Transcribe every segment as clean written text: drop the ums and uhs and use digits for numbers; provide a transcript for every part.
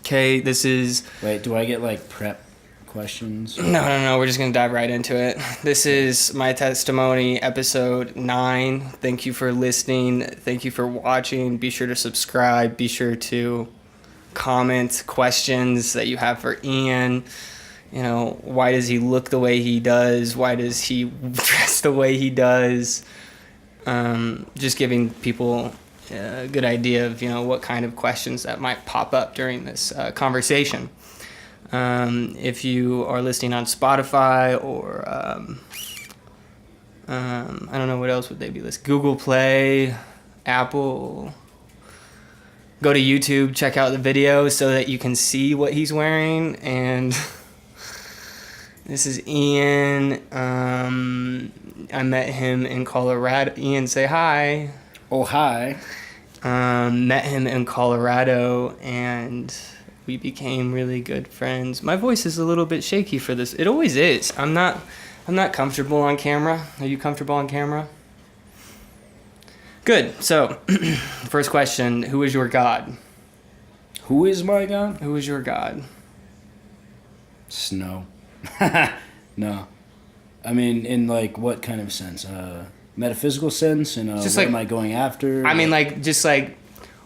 Okay, this is... Wait, do I get, like, prep questions? No, we're just going to dive right into it. This is My Testimony, episode 9. Thank you for listening. Thank you for watching. Be sure to subscribe. Be sure to comment questions that you have for Ian. You know, why does he look the way he does? Why does he dress the way he does? Just giving people a good idea of, you know, what kind of questions that might pop up during this conversation. If you are listening on Spotify or I don't know what else would they be listening. Google Play, Apple. Go to YouTube, check out the video so that you can see what he's wearing. And this is Ian. I met him in Colorado. Ian, say hi. Oh, hi. Met him in Colorado, and we became really good friends. My voice is a little bit shaky for this. It always is. I'm not comfortable on camera. Are you comfortable on camera? Good. So, first question, who is your God? Who is my God? Who is your God? Snow. No. I mean, in, like, what kind of sense? Metaphysical sense? And just what like, am I going after? I mean, like, just like,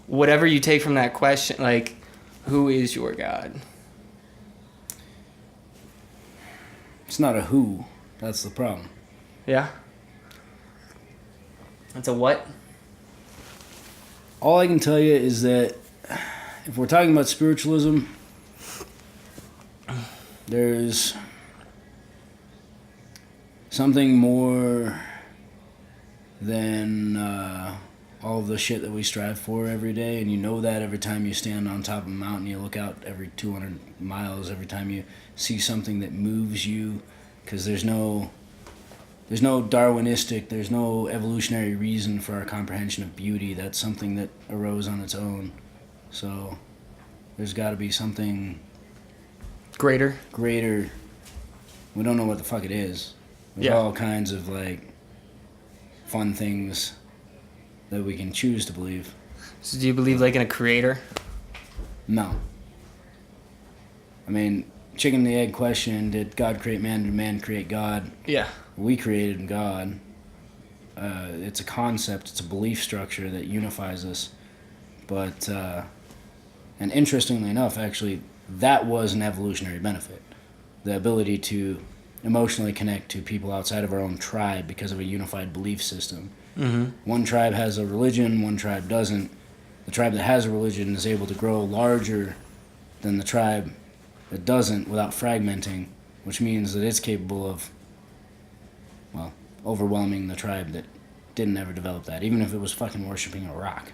whatever you take from that question, like, who is your God? It's not a who. That's the problem. Yeah? That's a what? All I can tell you is that if we're talking about spiritualism, there's something more than all of the shit that we strive for every day, and you know that every time you stand on top of a mountain, you look out every 200 miles, every time you see something that moves you, because there's no Darwinistic, there's no evolutionary reason for our comprehension of beauty. That's something that arose on its own. So there's got to be something Greater. We don't know what the fuck it is. There's all kinds of, like, fun things that we can choose to believe. So do you believe, like, in a creator? No. I mean, chicken and the egg question, did God create man, did man create God? Yeah. We created God. It's a concept, it's a belief structure that unifies us. But, and interestingly enough, actually, that was an evolutionary benefit. The ability to emotionally connect to people outside of our own tribe because of a unified belief system. Mm-hmm. One tribe has a religion, one tribe doesn't. The tribe that has a religion is able to grow larger than the tribe that doesn't without fragmenting, which means that it's capable of, well, overwhelming the tribe that didn't ever develop that, even if it was fucking worshiping a rock.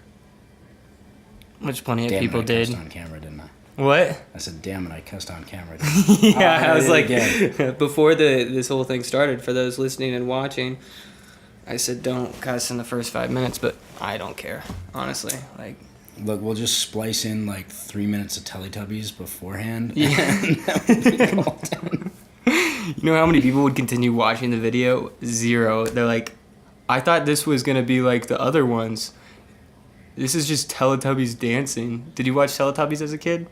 Which plenty of people did. I cussed on camera, didn't I? What? I said, damn it, I cussed on camera. Yeah, I was like, before this whole thing started, for those listening and watching, I said don't cuss in the first 5 minutes, but I don't care, honestly. Like, look, we'll just splice in like 3 minutes of Teletubbies beforehand. Yeah. You know how many people would continue watching the video? 0. They're like, I thought this was gonna be like the other ones. This is just Teletubbies dancing. Did you watch Teletubbies as a kid?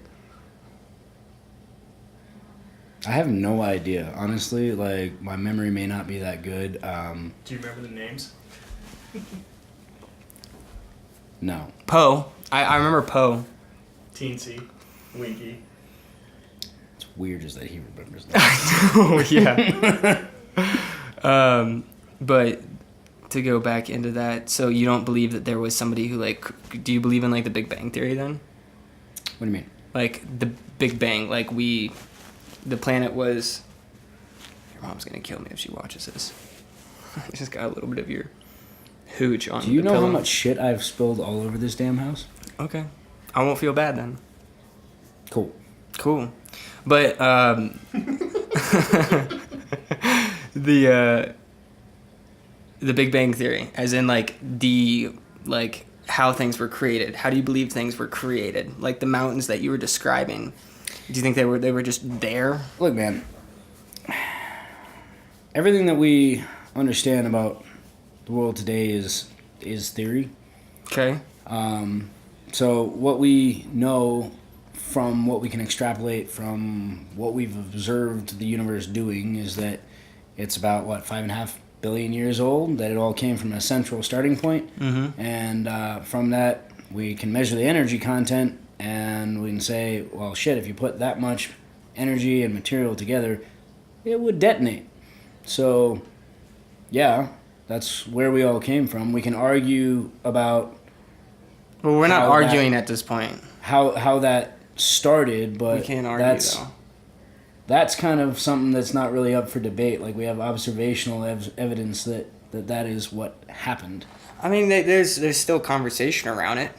I have no idea, honestly. Like, my memory may not be that good. Do you remember the names? No. Poe. I remember Poe. Teensy, Winky. It's weird just that he remembers that. Oh, yeah. But to go back into that, so you don't believe that there was somebody who, like, do you believe in, like, the Big Bang Theory then? What do you mean? Like, the Big Bang, like, the planet was... Your mom's gonna kill me if she watches this. I just got a little bit of your hooch on the Do you know pillow. how much shit I've spilled all over this damn house? Okay. I won't feel bad then. Cool. But, the Big Bang Theory, as in, like, how things were created. How do you believe things were created? Like the mountains that you were describing. Do you think they were just there? Look, man. Everything that we understand about the world today is theory. Okay. So what we know from what we can extrapolate from what we've observed the universe doing is that it's about, 5.5 billion years old, that it all came from a central starting point. Mm-hmm. And from that, we can measure the energy content, and we can say, well, shit, if you put that much energy and material together, it would detonate. So, yeah, that's where we all came from. We can argue about Well, we're not how arguing at this point. how that started, but We can't argue, though. that's kind of something that's not really up for debate. Like, we have observational evidence that is what happened. I mean, there's still conversation around it,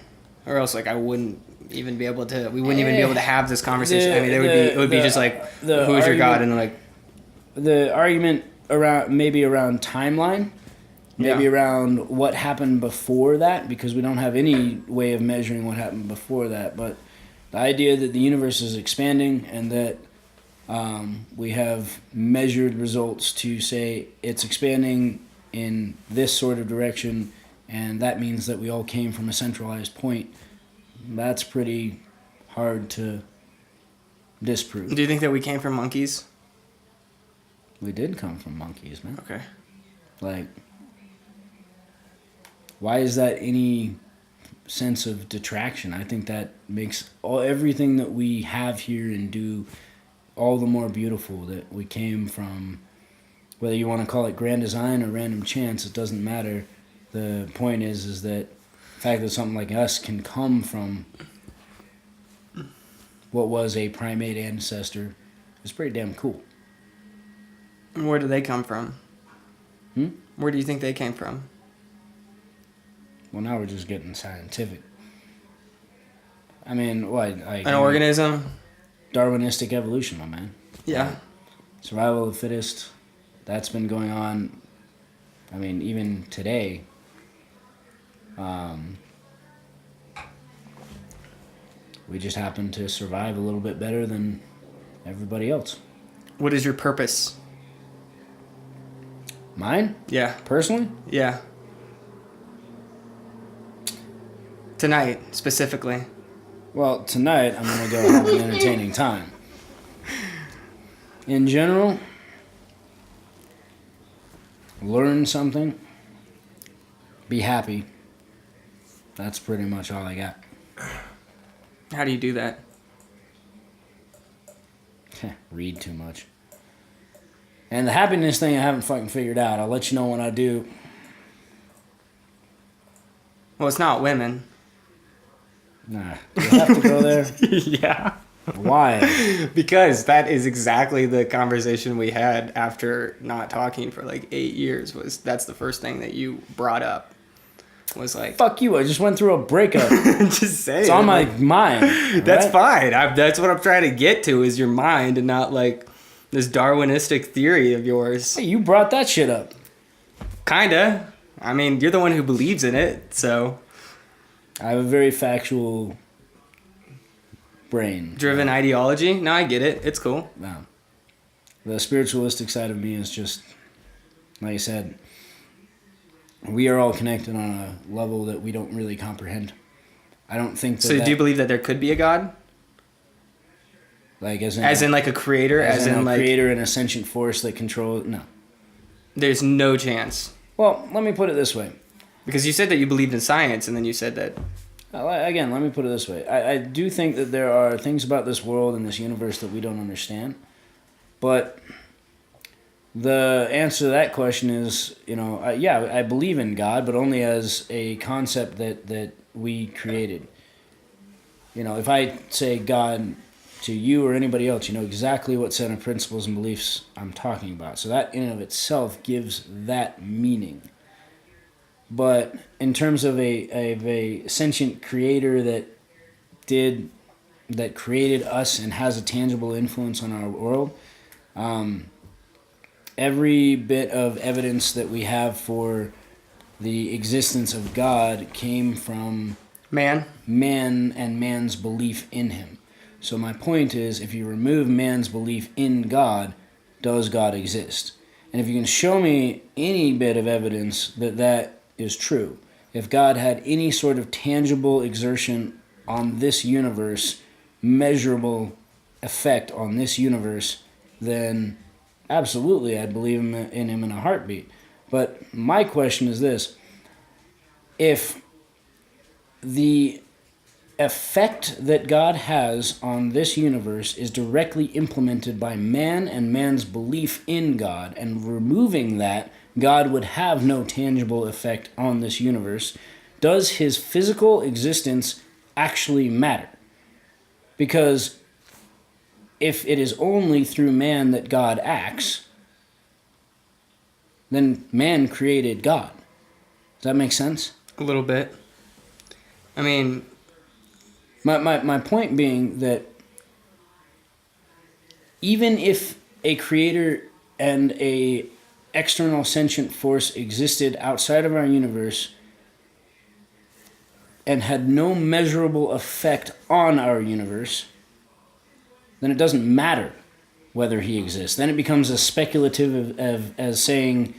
or else like I wouldn't even be able to. We wouldn't even be able to have this conversation. I mean, it would be just like, who's your god, and like the argument around timeline, maybe around what happened before that, because we don't have any way of measuring what happened before that. But the idea that the universe is expanding and that we have measured results to say it's expanding in this sort of direction, and that means that we all came from a centralized point. That's pretty hard to disprove. Do you think that we came from monkeys? We did come from monkeys, man. Okay. Like, why is that any sense of detraction? I think that makes everything that we have here and do all the more beautiful, that we came from, whether you want to call it grand design or random chance, it doesn't matter. The point is that the fact that something like us can come from what was a primate ancestor is pretty damn cool. Where do they come from? Hmm? Where do you think they came from? Well, now we're just getting scientific. I mean, what? An organism? Darwinistic evolution, my man. Yeah. Survival of the fittest. That's been going on. I mean, even today. We just happen to survive a little bit better than everybody else. What is your purpose? Mine? Yeah. Personally? Yeah. Tonight, specifically. Well, tonight I'm going to go have an entertaining time. In general, learn something, be happy. That's pretty much all I got. How do you do that? Read too much. And the happiness thing I haven't fucking figured out. I'll let you know when I do. Well, it's not women. Nah. Do I have to go there? Yeah. Why? Because that is exactly the conversation we had after not talking for like 8 years. That's the first thing that you brought up. Was like, fuck you, I just went through a breakup. just saying. It's on my mind. That's fine. That's what I'm trying to get to, is your mind, and not like this Darwinistic theory of yours. Hey, you brought that shit up. Kinda. I mean, you're the one who believes in it, so. I have a very factual brain. Driven ideology? No, I get it. It's cool. Wow. The spiritualistic side of me is just, like I said, we are all connected on a level that we don't really comprehend. I don't think that. So do you believe that there could be a God? Like as in like a creator? As in a like creator and a sentient force that controls. No. There's no chance. Well, let me put it this way. Because you said that you believed in science, and then you said that. Again, let me put it this way. I do think that there are things about this world and this universe that we don't understand. But the answer to that question is, I believe in God, but only as a concept that we created. If I say God to you or anybody else, you know exactly what set of principles and beliefs I'm talking about. So that in and of itself gives that meaning. But in terms of a sentient creator that created us and has a tangible influence on our world, every bit of evidence that we have for the existence of God came from man and man's belief in him. So my point is, if you remove man's belief in God, does God exist? And if you can show me any bit of evidence that is true, if God had any sort of tangible exertion on this universe, measurable effect on this universe, then absolutely I'd believe in him in a heartbeat. But my question is this: if the effect that God has on this universe is directly implemented by man and man's belief in God, and removing that, God would have no tangible effect on this universe, does his physical existence actually matter? Because if it is only through man that God acts, then man created God. Does that make sense? A little bit. I mean, my point being that even if a creator and a external sentient force existed outside of our universe and had no measurable effect on our universe, then it doesn't matter whether he exists. Then it becomes as speculative as saying,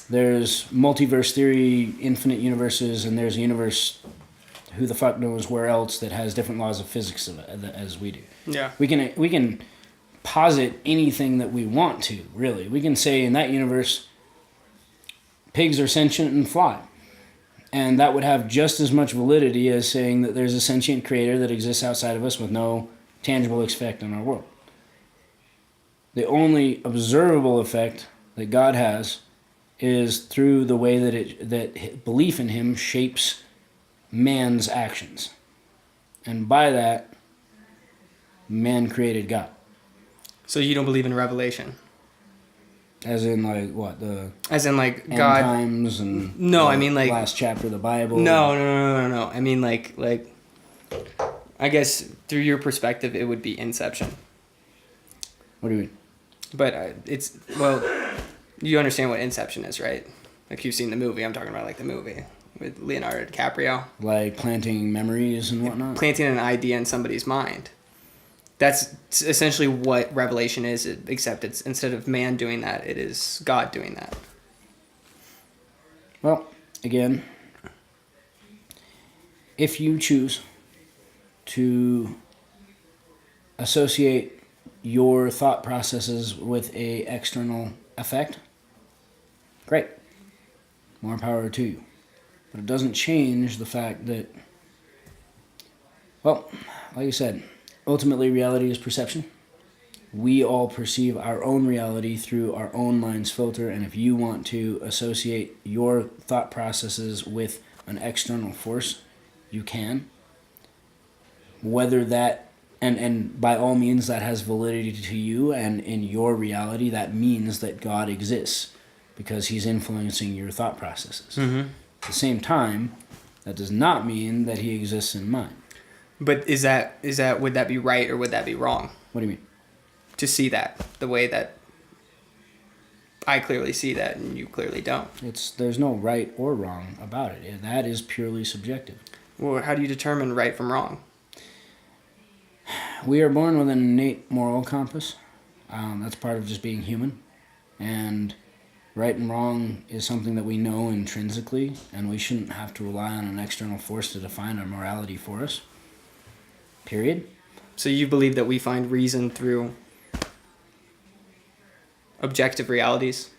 there's multiverse theory, infinite universes, and there's a universe, who the fuck knows where else, that has different laws of physics as we do. yeah. We can posit anything that we want to, really. We can say in that universe, pigs are sentient and fly. And that would have just as much validity as saying that there's a sentient creator that exists outside of us with no tangible effect on our world. The only observable effect that God has is through the way that belief in him shapes man's actions. And by that, man created God. So you don't believe in revelation? As in, like, what? The As in, like, end God... times and No, the I mean, like... last chapter of the Bible? No. I mean, like... I guess, through your perspective, it would be Inception. What do you mean? But it's... Well, you understand what Inception is, right? Like, you've seen the movie. I'm talking about, like, the movie with Leonardo DiCaprio. Like planting memories and whatnot? Planting an idea in somebody's mind. That's essentially what revelation is, except it's instead of man doing that, it is God doing that. Well, again, if you choose to associate your thought processes with a external effect, great. More power to you. But it doesn't change the fact that, well, like you said, ultimately reality is perception. We all perceive our own reality through our own mind's filter, and if you want to associate your thought processes with an external force, you can. Whether that, and by all means that has validity to you, and in your reality that means that God exists because he's influencing your thought processes. Mm-hmm. At the same time, that does not mean that he exists in mine. But is that would that be right or would that be wrong? What do you mean? To see that the way that I clearly see that and you clearly don't. There's no right or wrong about it. That is purely subjective. Well, how do you determine right from wrong? We are born with an innate moral compass. That's part of just being human. And right and wrong is something that we know intrinsically, and we shouldn't have to rely on an external force to define our morality for us. Period. So you believe that we find reason through objective realities?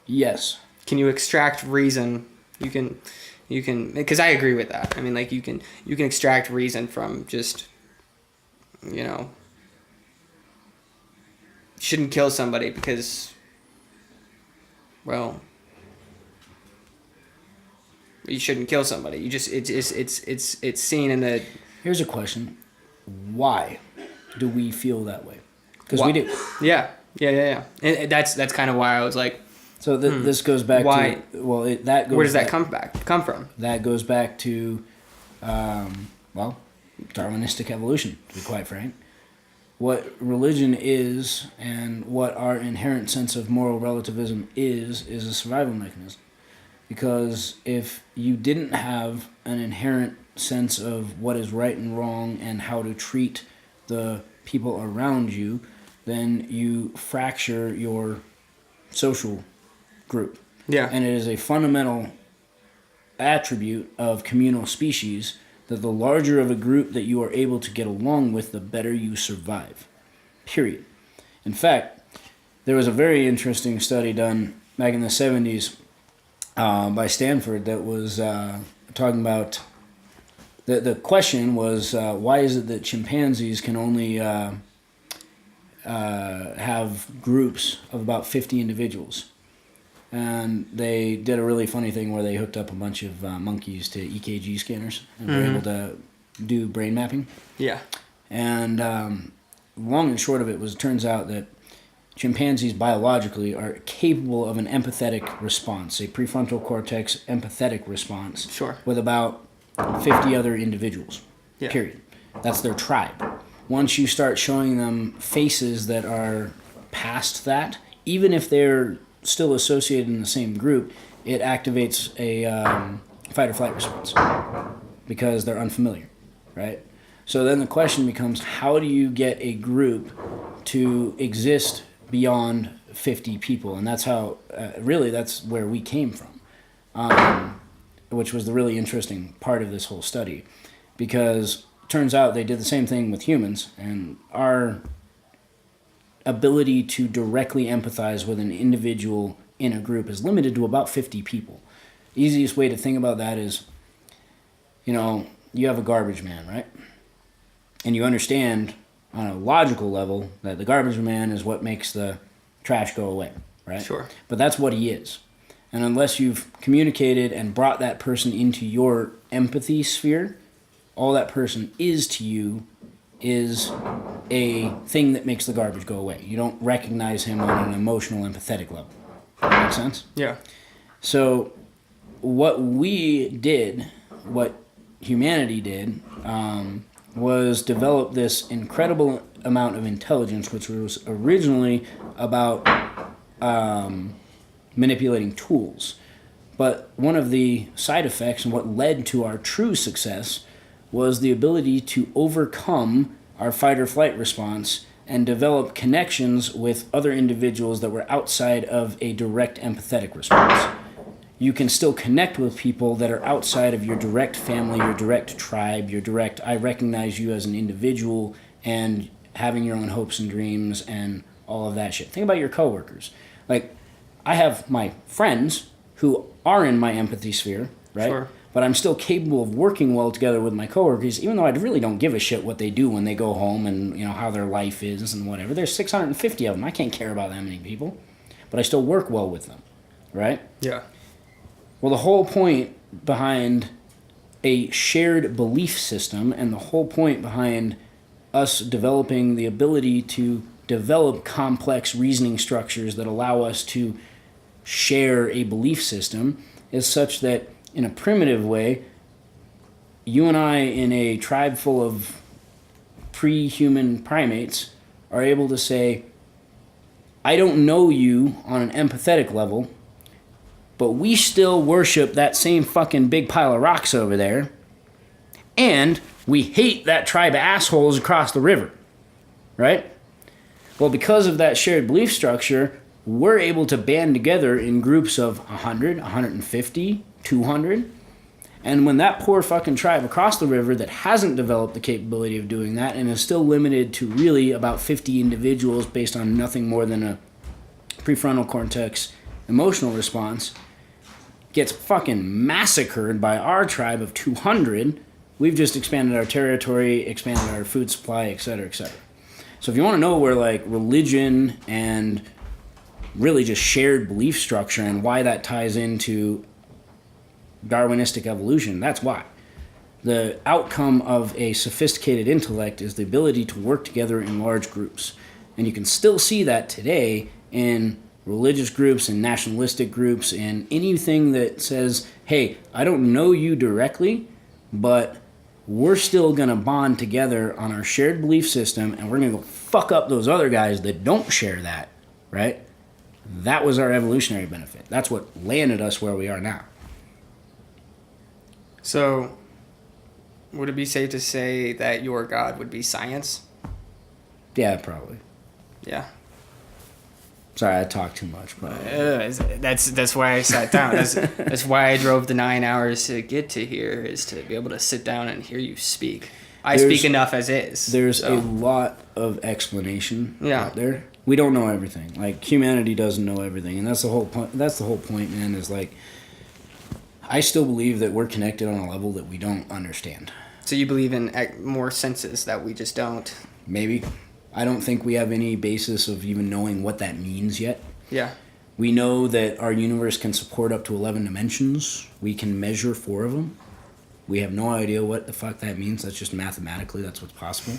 Yes. Can you extract reason? You can, because I agree with that. I mean, like you can extract reason from just, you shouldn't kill somebody because, well, you shouldn't kill somebody. You just it's seen in the. Here's a question: why do we feel that way? Because we do. Yeah. And that's kind of why I was like. So this goes back why? to that goes. Where does that come from? That goes back to, Darwinistic evolution. To be quite frank, what religion is and what our inherent sense of moral relativism is a survival mechanism. Because if you didn't have an inherent sense of what is right and wrong and how to treat the people around you, then you fracture your social group. Yeah. And it is a fundamental attribute of communal species that the larger of a group that you are able to get along with, the better you survive. Period. In fact, there was a very interesting study done back in the 70s by Stanford that was talking about the question was why is it that chimpanzees can only have groups of about 50 individuals? And they did a really funny thing where they hooked up a bunch of monkeys to EKG scanners and were able to do brain mapping. Yeah. And long and short of it was, it turns out that chimpanzees biologically are capable of an empathetic response, a prefrontal cortex empathetic response, Sure. with about 50 other individuals. Yeah. Period. That's their tribe. Once you start showing them faces that are past that, even if they're still associated in the same group, it activates a fight or flight response because they're unfamiliar, right? So then the question becomes, how do you get a group to exist beyond 50 people? And that's how, really, that's where we came from, which was the really interesting part of this whole study, because it turns out they did the same thing with humans, and our ability to directly empathize with an individual in a group is limited to about 50 people. The easiest way to think about that is, you know, you have a garbage man, right? And you understand on a logical level that the garbage man is what makes the trash go away, right? Sure. But that's what he is. And unless you've communicated and brought that person into your empathy sphere, all that person is to you is a thing that makes the garbage go away. You don't recognize him on an emotional, empathetic level. That makes sense? Yeah. So what we did, what humanity did, was develop this incredible amount of intelligence, which was originally about manipulating tools. But one of the side effects and what led to our true success was the ability to overcome our fight or flight response and develop connections with other individuals that were outside of a direct empathetic response. You can still connect with people that are outside of your direct family, your direct tribe, your direct, I recognize you as an individual, and having your own hopes and dreams and all of that shit. Think about your coworkers. Like, I have my friends who are in my empathy sphere, right? Sure. But I'm still capable of working well together with my coworkers, even though I really don't give a shit what they do when they go home and, you know, how their life is and whatever. There's 650 of them. I can't care about that many people. But I still work well with them, right? Yeah. Well, the whole point behind a shared belief system and the whole point behind us developing the ability to develop complex reasoning structures that allow us to share a belief system is such that in a primitive way, you and I in a tribe full of pre-human primates are able to say, I don't know you on an empathetic level, but we still worship that same fucking big pile of rocks over there, and we hate that tribe of assholes across the river, right? Well, because of that shared belief structure, we're able to band together in groups of 100, 150, 200. And when that poor fucking tribe across the river that hasn't developed the capability of doing that and is still limited to really about 50 individuals based on nothing more than a prefrontal cortex emotional response, gets fucking massacred by our tribe of 200, we've just expanded our territory, expanded our food supply, et cetera, et cetera. So if you want to know where like religion and really just shared belief structure and why that ties into Darwinistic evolution, that's why. The outcome of a sophisticated intellect is the ability to work together in large groups. And you can still see that today in religious groups and nationalistic groups and anything that says, hey, I don't know you directly, but we're still going to bond together on our shared belief system and we're going to go fuck up those other guys that don't share that, right? That was our evolutionary benefit. That's what landed us where we are now. So, would it be safe to say that your God would be science? Yeah, probably. Yeah. Sorry, I talk too much, but That's why I sat down. That's why I drove the 9 hours to get to here, is to be able to sit down and hear you speak. I speak enough as is. There's a lot of explanation Yeah. out there. We don't know everything. Like, humanity doesn't know everything, and that's the whole point. That's the whole point, man. Is like, I still believe that we're connected on a level that we don't understand. So you believe in more senses that we just don't? Maybe. I don't think we have any basis of even knowing what that means yet. Yeah. We know that our universe can support up to 11 dimensions. We can measure 4 of them. We have no idea what the fuck that means. That's just mathematically, that's what's possible.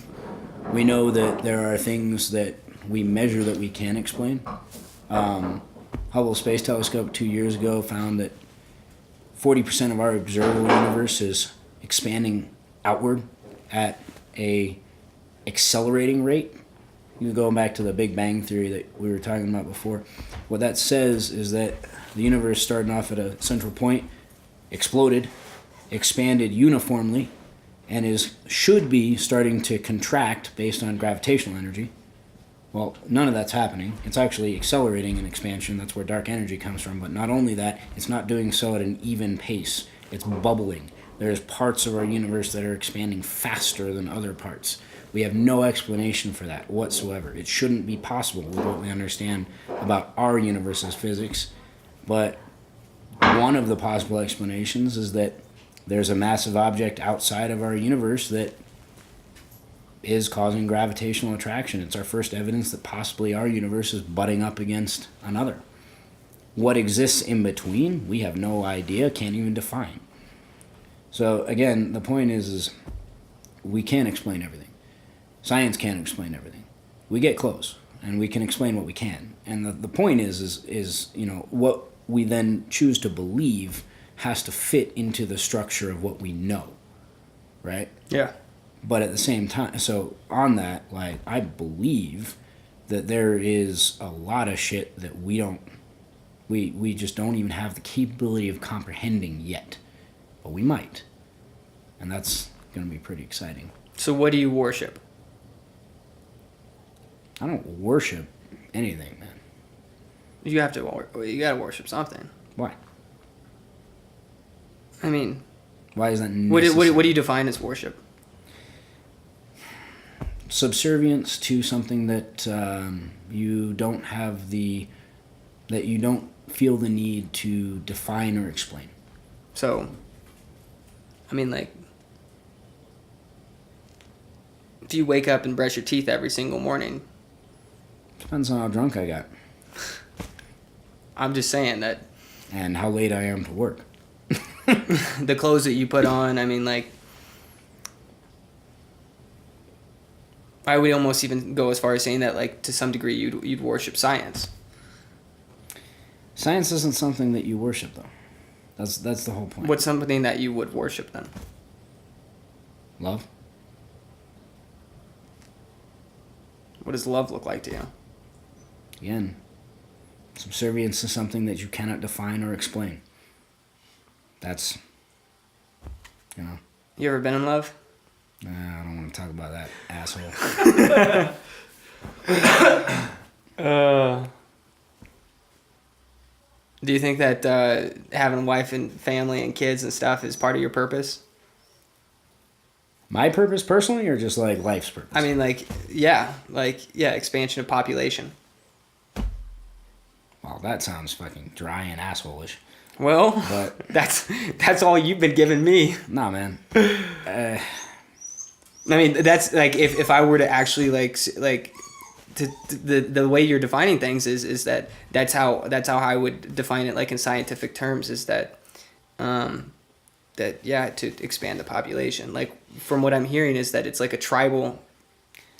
We know that there are things that we measure that we can explain. Hubble Space Telescope 2 years ago found that 40% of our observable universe is expanding outward at a accelerating rate. You go back to the Big Bang Theory that we were talking about before. What that says is that the universe starting off at a central point, exploded, expanded uniformly, and should be starting to contract based on gravitational energy. Well, none of that's happening. It's actually accelerating in expansion. That's where dark energy comes from. But not only that, it's not doing so at an even pace. It's bubbling. There's parts of our universe that are expanding faster than other parts. We have no explanation for that whatsoever. It shouldn't be possible with what we understand about our universe's physics. But one of the possible explanations is that there's a massive object outside of our universe that is causing gravitational attraction. It's our first evidence that possibly our universe is butting up against another. What exists in between, we have no idea, can't even define. So again, the point is we can't explain everything. Science can't explain everything. We get close, and we can explain what we can. And the point is what we then choose to believe has to fit into the structure of what we know, right? Yeah. But at the same time, so on that, like, I believe that there is a lot of shit that we just don't even have the capability of comprehending yet. But we might. And that's going to be pretty exciting. So what do you worship? I don't worship anything, man. You gotta worship something. Why? I mean, why is that what do you define as worship? Subservience to something that you don't feel the need to define or explain. So, I mean, like, if you wake up and brush your teeth every single morning. Depends on how drunk I got. I'm just saying that. And how late I am to work. The clothes that you put on, I mean, like, I would almost even go as far as saying that, like, to some degree, you'd worship science. Science isn't something that you worship, though. That's the whole point. What's something that you would worship then? Love. What does love look like to you? Again, subservience to something that you cannot define or explain. That's, You ever been in love? Nah, I don't want to talk about that, asshole. Do you think that having a wife and family and kids and stuff is part of your purpose? My purpose personally, or just like life's purpose? I mean, expansion of population. Well, that sounds fucking dry and asshole-ish. Well, But that's all you've been giving me. nah, man. I mean, that's like if I were to actually the way you're defining things is that's how I would define it, like in scientific terms, is that to expand the population. Like, from what I'm hearing is that it's like a tribal.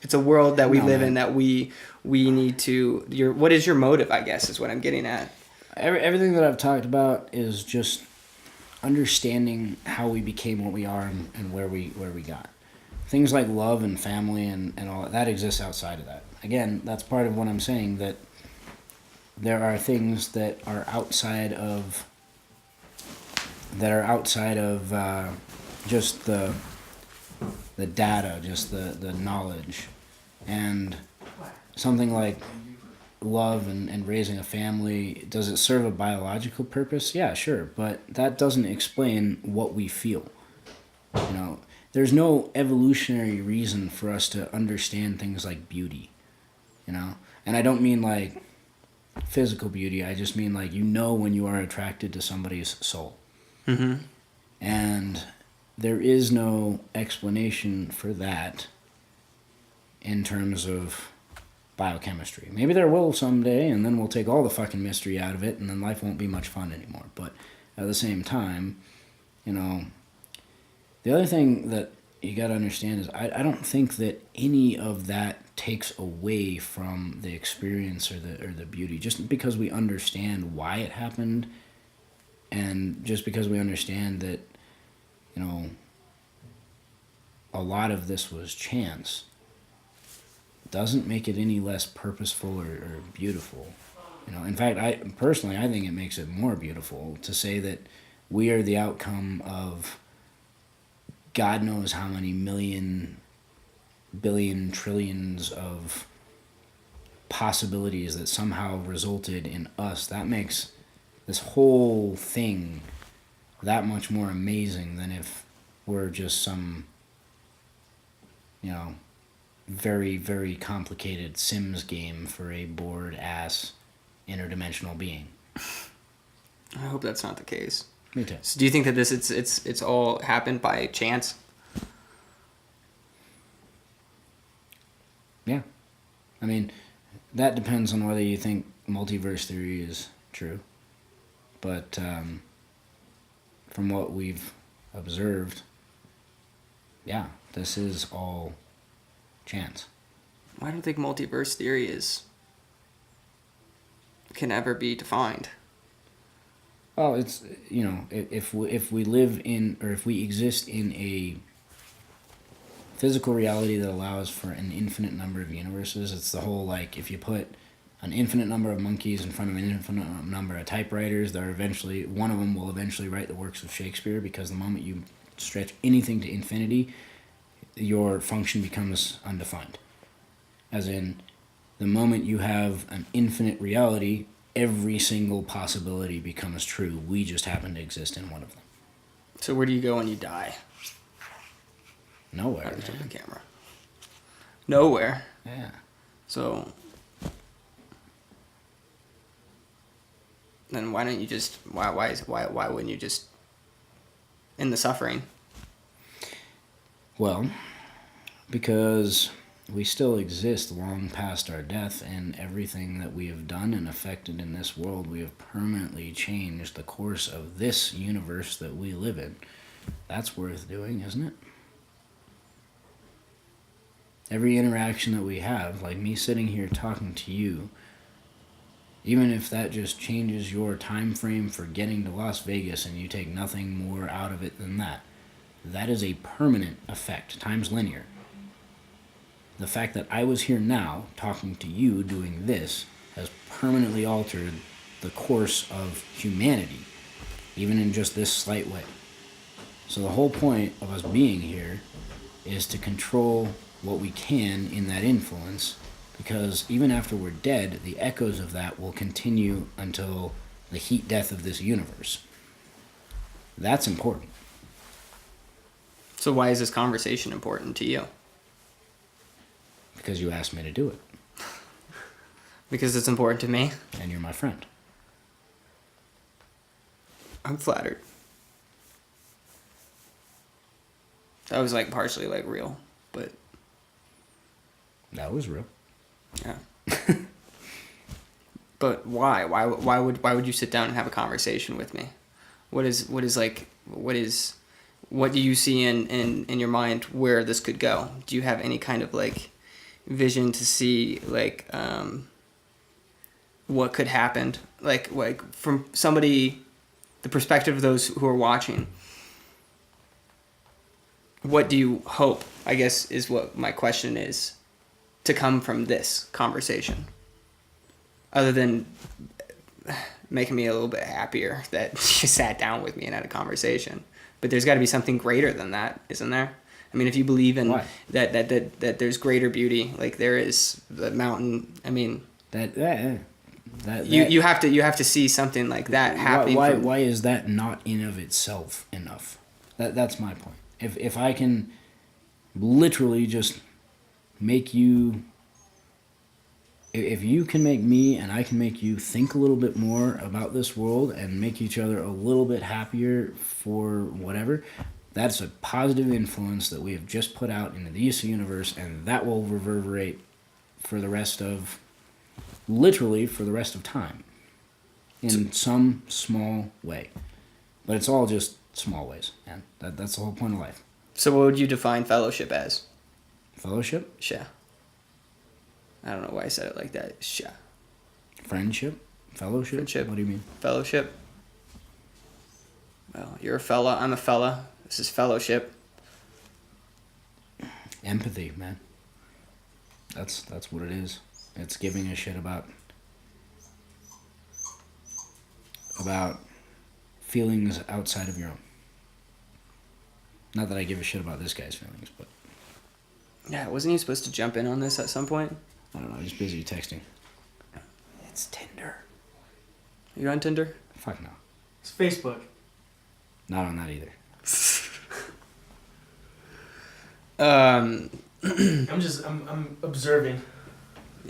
It's a world that we live in that we need to. What is your motive? I guess is what I'm getting at. Everything that I've talked about is just understanding how we became what we are and where we got. Things like love and family and all that exists outside of that. Again, that's part of what I'm saying, that there are things that are outside of just the data, just the knowledge. And something like love and raising a family, does it serve a biological purpose? Yeah, sure. But that doesn't explain what we feel. You know, there's no evolutionary reason for us to understand things like beauty. You know? And I don't mean like physical beauty. I just mean like, you know, when you are attracted to somebody's soul. Mm-hmm. And there is no explanation for that in terms of biochemistry. Maybe there will someday, and then we'll take all the fucking mystery out of it, and then life won't be much fun anymore. But at the same time, you know, the other thing that you got to understand is I don't think that any of that takes away from the experience or the beauty. Just because we understand why it happened, and just because we understand that, you know, a lot of this was chance, doesn't make it any less purposeful or beautiful. You know, in fact, I think it makes it more beautiful to say that we are the outcome of God knows how many million, billion, trillions of possibilities that somehow resulted in us. That makes this whole thing that much more amazing than if we're just some, you know, very, very complicated Sims game for a bored ass interdimensional being. I hope that's not the case. Me too. So do you think that this it's all happened by chance? Yeah. I mean, that depends on whether you think multiverse theory is true. But from what we've observed, yeah, this is all chance. I don't think multiverse theory can ever be defined. Well, it's, you know, if we live in, or if we exist in a physical reality that allows for an infinite number of universes, it's the whole, like, if you put an infinite number of monkeys in front of an infinite number of typewriters, one of them will eventually write the works of Shakespeare, because the moment you stretch anything to infinity, your function becomes undefined. As in, the moment you have an infinite reality, every single possibility becomes true. We just happen to exist in one of them. So where do you go when you die? Nowhere. Out of the camera. Nowhere. Yeah. So then why don't you just why wouldn't you just end the suffering? Well, because we still exist long past our death, and everything that we have done and affected in this world, we have permanently changed the course of this universe that we live in. That's worth doing, isn't it? Every interaction that we have, like me sitting here talking to you, even if that just changes your time frame for getting to Las Vegas and you take nothing more out of it than that, that is a permanent effect, times linear. The fact that I was here now, talking to you, doing this, has permanently altered the course of humanity, even in just this slight way. So the whole point of us being here is to control what we can in that influence, because even after we're dead, the echoes of that will continue until the heat death of this universe. That's important. So why is this conversation important to you? Because you asked me to do it. Because it's important to me. And you're my friend. I'm flattered. That was like partially like real, but That was real. yeah. But why? Why would you sit down and have a conversation with me? What do you see in your mind where this could go? Do you have any kind of like vision to see like what could happen? Like from somebody, the perspective of those who are watching, what do you hope, I guess is what my question is, to come from this conversation? Other than making me a little bit happier that you sat down with me and had a conversation. But there's got to be something greater than that, isn't there? I mean, if you believe in that there's greater beauty, like there is the mountain. I mean, You have to see something like that happening. Why is that not in of itself enough? That's my point. If I can literally just make you, if you can make me and I can make you think a little bit more about this world and make each other a little bit happier for whatever, that's a positive influence that we have just put out into the universe, and that will reverberate for the rest of, literally for the rest of time, in some small way. But it's all just small ways, and that's the whole point of life. So what would you define fellowship as? Fellowship? Sha. I don't know why I said it like that. Sha. Friendship? Fellowship? Friendship. What do you mean? Fellowship. Well, you're a fella. I'm a fella. This is fellowship. Empathy, man. That's what it is. It's giving a shit about feelings outside of your own. Not that I give a shit about this guy's feelings, but Yeah, wasn't he supposed to jump in on this at some point? I don't know. He's busy texting. It's Tinder. You on Tinder? Fuck no. It's Facebook. Not on that either. I'm observing.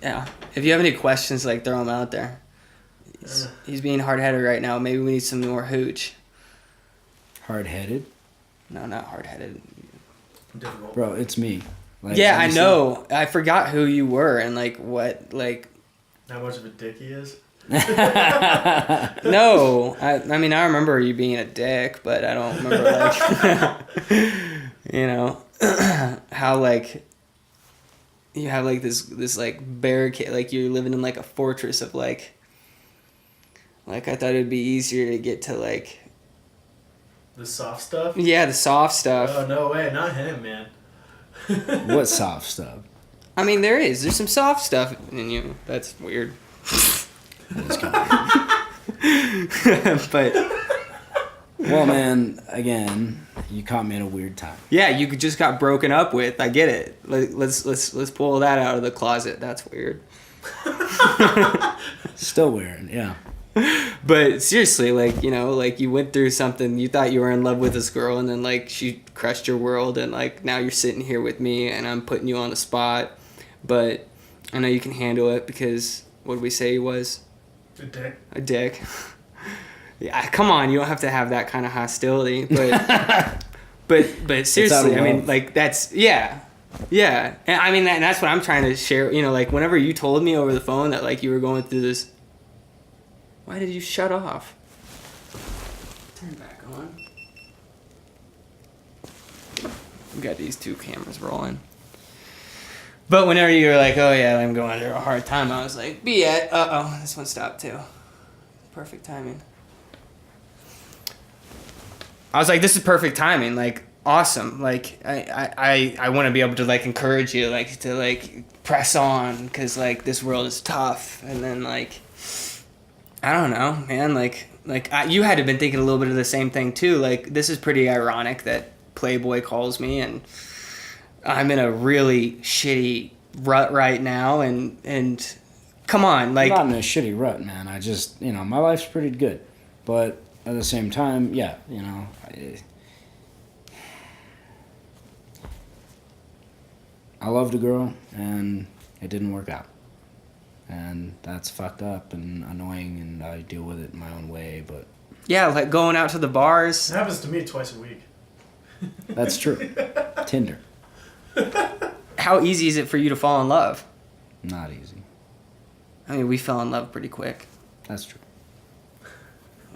Yeah. If you have any questions, like, throw them out there. He's being hard-headed right now. Maybe we need some more hooch. Hard-headed? No, not hard-headed. Difficult. Bro, it's me. Like, Yeah, I know. I forgot who you were and, like, what, like... How much of a dick he is? No. I mean, I remember you being a dick, but I don't remember, like... you know, how, like... You have, like, this like, barricade... Like, you're living in, like, a fortress of, like... Like, I thought it'd be easier to get to, like... The soft stuff? Yeah, the soft stuff. Oh, no way. Not him, man. What soft stuff? I mean, there's some soft stuff in you. That's weird. But Well, man, again, you caught me at a weird time. yeah, you just got broken up with. I get it. Let's pull that out of the closet. That's weird. Still weird, yeah. But seriously, like, you know, like, you went through something. You thought you were in love with this girl, and then, like, she crushed your world, and, like, now you're sitting here with me, and I'm putting you on the spot. But I know you can handle it because what did we say he was? A dick. A dick. Yeah, come on, you don't have to have that kind of hostility, but but seriously, I mean, love. like, that's yeah, and I mean that's what I'm trying to share. You know, like, whenever you told me over the phone that, like, you were going through this. Why did you shut off? Turn back on. We got these two cameras rolling. But whenever you were like, oh yeah, I'm going through a hard time, I was like, be it. This one stopped too. Perfect timing. I was like, this is perfect timing. Like, awesome. Like, I want to be able to, like, encourage you, like, to, like, press on, because, like, this world is tough. And then, like, I don't know, man. Like you had to have been thinking a little bit of the same thing too. Like, this is pretty ironic that Playboy calls me, and I'm in a really shitty rut right now. And come on, like, I'm not in a shitty rut, man. I just, you know, my life's pretty good, but at the same time, yeah, you know, I loved a girl, and it didn't work out. And that's fucked up and annoying, and I deal with it in my own way, but... Yeah, like going out to the bars. It happens to me twice a week. That's true. Tinder. How easy is it for you to fall in love? Not easy. I mean, we fell in love pretty quick. That's true.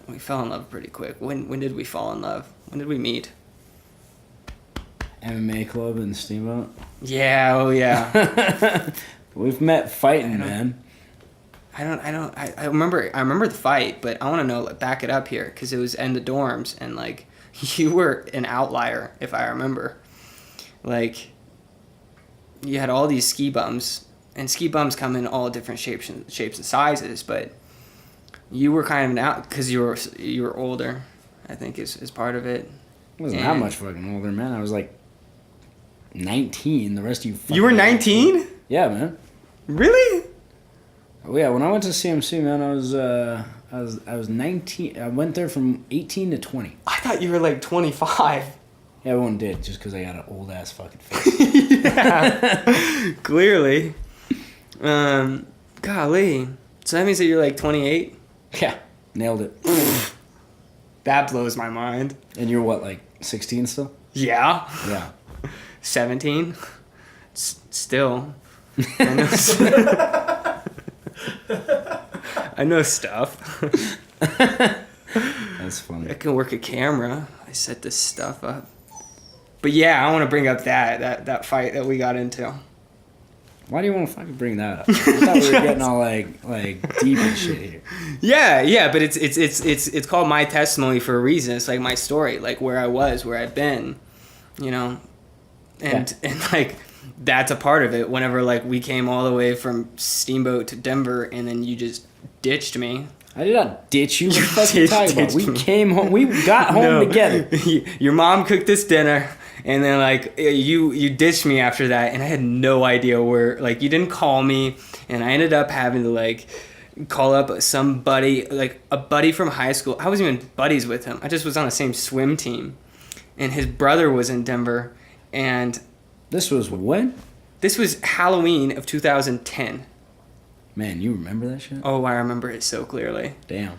We fell in love pretty quick. When did we fall in love? When did we meet? MMA club in Steamboat. Yeah, oh yeah. We've met fighting, man. I remember the fight, but I want to know, like, back it up here, because it was in the dorms, and, like, you were an outlier, if I remember. Like, you had all these ski bums, and ski bums come in all different shapes and sizes, but you were kind of an out, because you were older, I think is part of it. I wasn't that much fucking older, man. I was like 19. The rest of you. You were 19? Yeah, man. Really? Oh yeah, when I went to CMC, man, I was 19. I went there from 18 to 20. I thought you were like 25. Yeah, everyone did, just because I got an old ass fucking face. Yeah, clearly. Golly. So that means that you're like 28? Yeah, nailed it. That blows my mind. And you're what, like 16 still? Yeah. Yeah. 17? Still. I know, I know stuff. That's funny. I can work a camera. I set this stuff up. But yeah, I want to bring up that fight that we got into. Why do you want to fucking bring that up? I thought we were getting all like deep and shit here. Yeah, but it's called my testimony for a reason. It's like my story, like where I was, where I've been, you know, and like that's a part of it. Whenever like we came all the way from Steamboat to Denver, and then you just ditched me. I did not ditch you. What the fuck are you talking about? We came home. We got home together. Your mom cooked this dinner, and then like you ditched me after that, and I had no idea where. Like you didn't call me, and I ended up having to like call up somebody, like a buddy from high school. I wasn't even buddies with him. I just was on the same swim team, and his brother was in Denver, and this was when? This was Halloween of 2010. Man, you remember that shit? Oh, I remember it so clearly. Damn.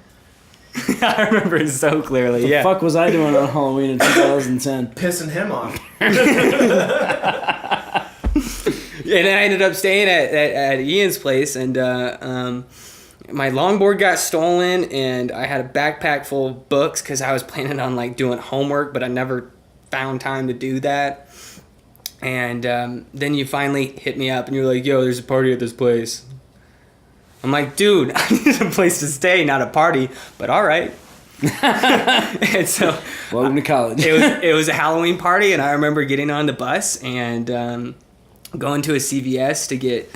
I remember it so clearly. What the fuck was I doing on Halloween in 2010? Pissing him off. And then I ended up staying at Ian's place, and my longboard got stolen, and I had a backpack full of books because I was planning on like doing homework, but I never found time to do that. And then you finally hit me up, and you're like, "Yo, there's a party at this place." I'm like, dude, I need a place to stay, not a party, but all right. And so, welcome to college. it was a Halloween party, and I remember getting on the bus and going to a CVS to get,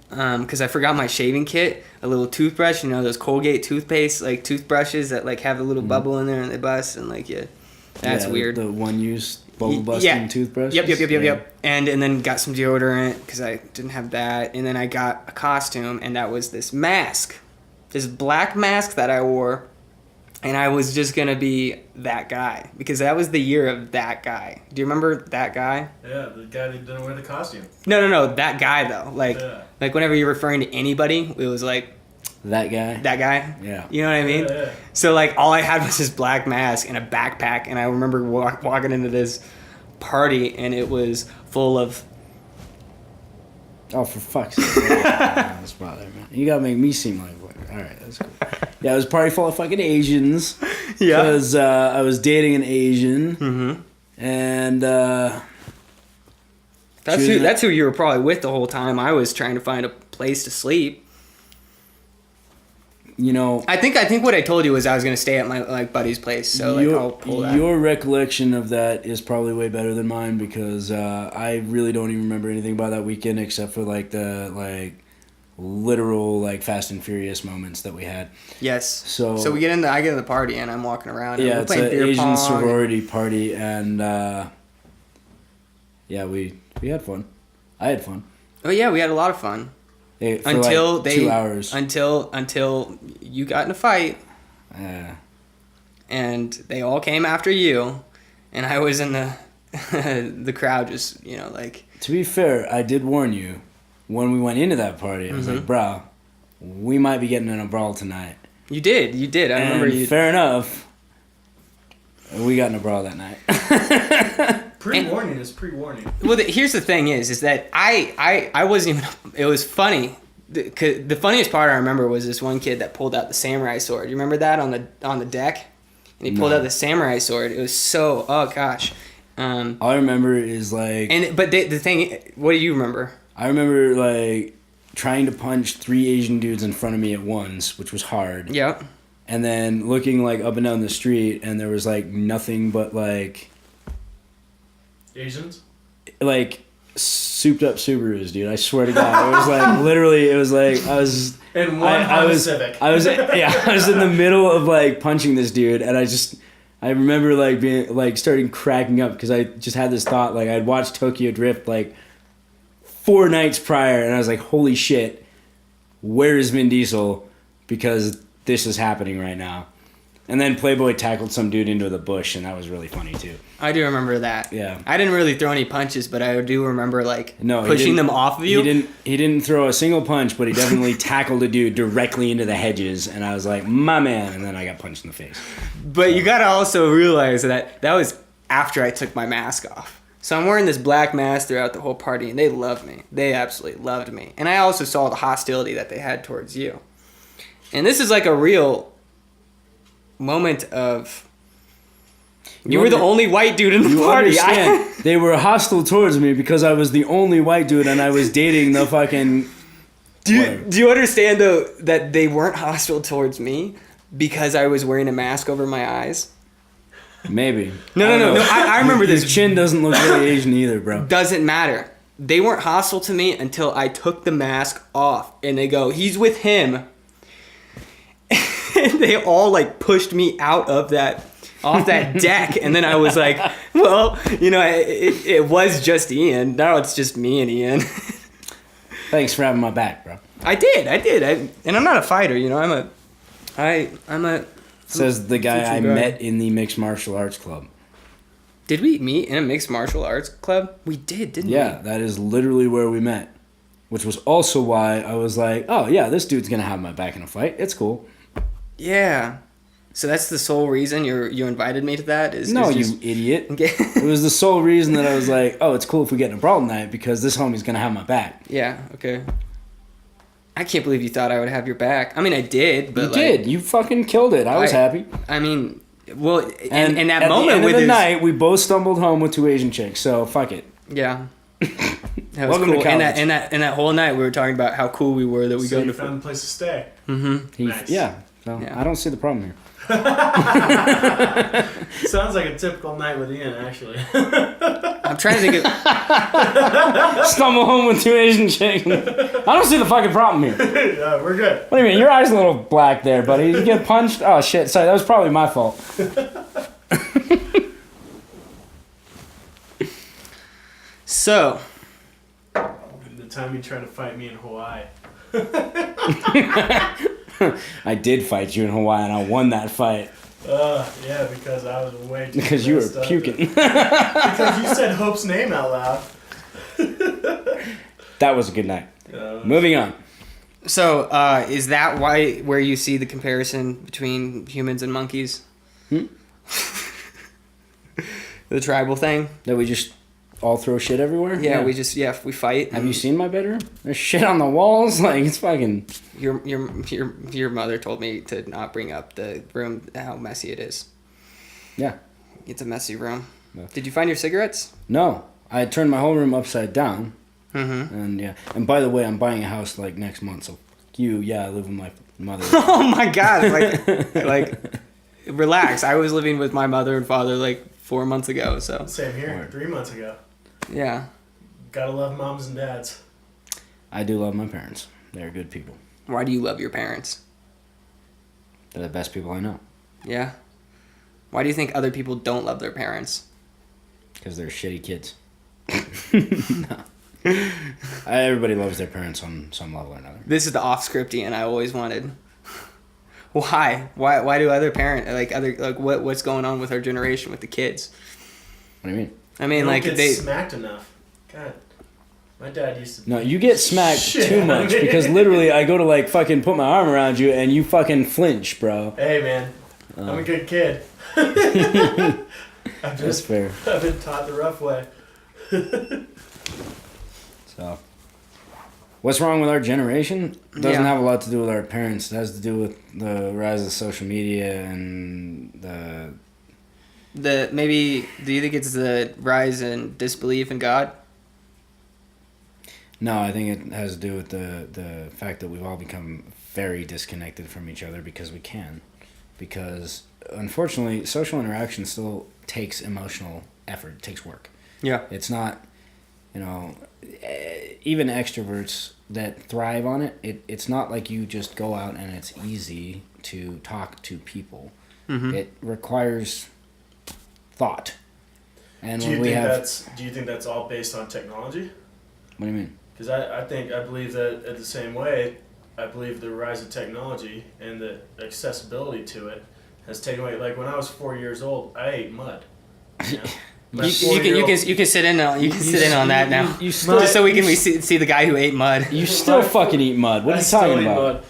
because I forgot my shaving kit, a little toothbrush, you know, those Colgate toothpaste, like toothbrushes that like have a little bubble in there and they bust, and like, that's weird. The one-use bubble busting toothbrush. Yep. And then got some deodorant because I didn't have that. And then I got a costume, and that was this mask, this black mask that I wore. And I was just going to be that guy because that was the year of that guy. Do you remember that guy? Yeah, the guy that didn't wear the costume. No, that guy though. Like whenever you're referring to anybody, it was like, that guy? That guy? Yeah. You know what I mean? Yeah. So, like, all I had was this black mask and a backpack, and I remember walking into this party, and it was full of... Oh, for fuck's sake. That's bothering me. You gotta make me seem like... Alright, that's cool. Yeah, it was a party full of fucking Asians. Yeah. Because I was dating an Asian. Mm-hmm. And, That's who you were probably with the whole time. I was trying to find a place to sleep. You know, I think what I told you was I was going to stay at my buddy's place, so like I'll pull that. Your recollection of that is probably way better than mine because I really don't even remember anything about that weekend except for like the literal like Fast and Furious moments that we had. Yes. So I get in the party and I'm walking around. Yeah, and we're it's playing an beer Asian pong sorority party, and we had fun. I had fun. Oh yeah, we had a lot of fun. For 2 hours. Until you got in a fight. Yeah. And they all came after you, and I was in the crowd, just like. To be fair, I did warn you when we went into that party. I was like, "Bro, we might be getting in a brawl tonight." You did. I remember you. Fair enough. We got in a brawl that night. Pre-warning is pre-warning. Well, here's the thing is that I wasn't even... It was funny. The funniest part I remember was this one kid that pulled out the samurai sword. You remember that on the deck? And he pulled out the samurai sword. It was so... Oh, gosh. All I remember is like... But the thing... What do you remember? I remember like trying to punch 3 Asian dudes in front of me at once, which was hard. Yep. And then looking like up and down the street, and there was like nothing but like... Asians? Like souped up Subarus, dude. I swear to God. It was like literally, it was like I was... And one Honda Civic. I was in the middle of like punching this dude, and I remember like being like starting cracking up because I just had this thought, like I'd watched Tokyo Drift like 4 nights prior, and I was like, holy shit, where is Vin Diesel? Because this is happening right now. And then Playboy tackled some dude into the bush, and that was really funny too. I do remember that. Yeah. I didn't really throw any punches, but I do remember like No, he pushing didn't- them off of you. He didn't throw a single punch, but he definitely tackled a dude directly into the hedges, and I was like, my man, and then I got punched in the face. But you gotta also realize that was after I took my mask off. So I'm wearing this black mask throughout the whole party, and they loved me. They absolutely loved me. And I also saw the hostility that they had towards you. And this is like a real moment of you were the only white dude in the party. They were hostile towards me because I was the only white dude and I was dating the fucking... Do you understand though that they weren't hostile towards me because I was wearing a mask over my eyes? Maybe. No. I remember this. His chin doesn't look really Asian either, bro. Doesn't matter. They weren't hostile to me until I took the mask off, and they go, "He's with him." And they all like pushed me out of off that deck, and then I was like, "Well, it was just Ian. Now it's just me and Ian." Thanks for having my back, bro. I did. And I'm not a fighter. I'm a. Says the guy I met in the mixed martial arts club. Did we meet in a mixed martial arts club? We did, didn't we? Yeah, that is literally where we met. Which was also why I was like, oh yeah, this dude's gonna have my back in a fight. It's cool. Yeah. So that's the sole reason you invited me to that? No, you idiot. It was the sole reason that I was like, oh, it's cool if we get in a brawl tonight because this homie's gonna have my back. Yeah, okay. I can't believe you thought I would have your back. I mean, I did, but you did. You fucking killed it. I was happy. I mean, well, and in that at moment the end with of the night, we both stumbled home with 2 Asian chicks. So fuck it. Yeah. That was Welcome cool. to college. And that whole night we were talking about how cool we were that we So go you to found a place to stay. Mm-hmm. Nice. Yeah. So Yeah. I don't see the problem here. Sounds like a typical night with Ian, actually. I'm trying to think of... Stumble home with 2 Asian chicks. I don't see the fucking problem here. Yeah, we're good. What do you mean? Your eyes a little black there, buddy. You get punched? Oh shit! Sorry, that was probably my fault. So... The time you tried to fight me in Hawaii. I did fight you in Hawaii, and I won that fight Yeah, because I was way too because you were messed up. puking. Because you said Hope's name out loud. That was a good night. Moving on. So, is that where you see the comparison between humans and monkeys? The tribal thing? That we just all throw shit everywhere? Yeah, we fight. Have you seen my bedroom? There's shit on the walls. Like, it's fucking... Your mother told me to not bring up the room, how messy it is. Yeah. It's a messy room. Yeah. Did you find your cigarettes? No. I turned my whole room upside down. Mm-hmm. And yeah. And by the way, I'm buying a house, like, next month. So, I live with my mother. Oh my god! Like, relax. I was living with my mother and father like 4 months ago. So Same here. Word. 3 months ago. yeah. Gotta love moms and dads. I do love my parents. They're good people. Why do you love your parents? They're the best people I know. Yeah. Why do you think other people don't love their parents? Because they're shitty kids. No. Everybody loves their parents on some level or another. This is the off-scripty, and I always wanted. Why? Why do other what's going on with our generation with the kids? What do you mean? I mean, Don't like get they. smacked enough. God. My dad used to... No, you get smacked Shit, too much I mean- because literally I go to like fucking put my arm around you and you fucking flinch, bro. Hey, man. I'm a good kid. That's fair. I've been taught the rough way. So, what's wrong with our generation? Doesn't Yeah. have a lot to do with our parents. It has to do with the rise of social media and Maybe do you think it's the rise in disbelief in God? No, I think it has to do with the fact that we've all become very disconnected from each other because we can. Because, unfortunately, social interaction still takes emotional effort. It takes work. Yeah. It's not, even extroverts that thrive on it, it's not like you just go out and it's easy to talk to people. Mm-hmm. It requires thought. And Do when you we think have... that's all based on technology? What do you mean? Because I believe that at the same way, I believe the rise of technology and the accessibility to it has taken away. Like when I was 4 years old, I ate mud. You know? You can sit in on that now. You still, just so we can see the guy who ate mud. You still fucking eat mud. What are you talking about?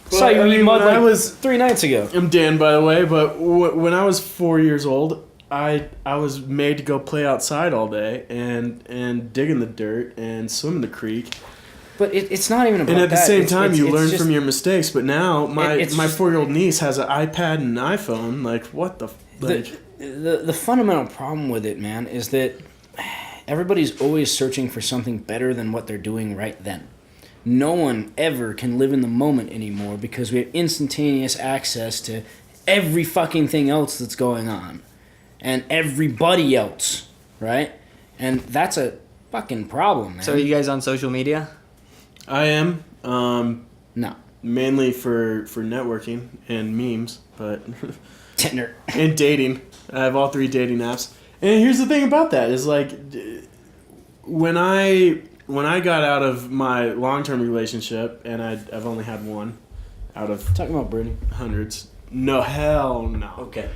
But, Saw you eat mud when like I was 3 nights ago. I'm Dan, by the way, but when I was 4 years old, I was made to go play outside all day and dig in the dirt and swim in the creek. But it's not even about that. And at the same time, it's you learn just, from your mistakes. But now my it's just- 4-year-old niece has an iPad and an iPhone. Like, what the like? The fundamental problem with it, man, is that everybody's always searching for something better than what they're doing right then. No one ever can live in the moment anymore because we have instantaneous access to every fucking thing else that's going on. And everybody else, right? And that's a fucking problem, man. So are you guys on social media? I am No. mainly for networking and memes, but Tinder. and dating. I have all 3 dating apps. And here's the thing about that is like when I got out of my long-term relationship, and I've only had one out of Talking about Brittany. hundreds. No, hell no. Okay.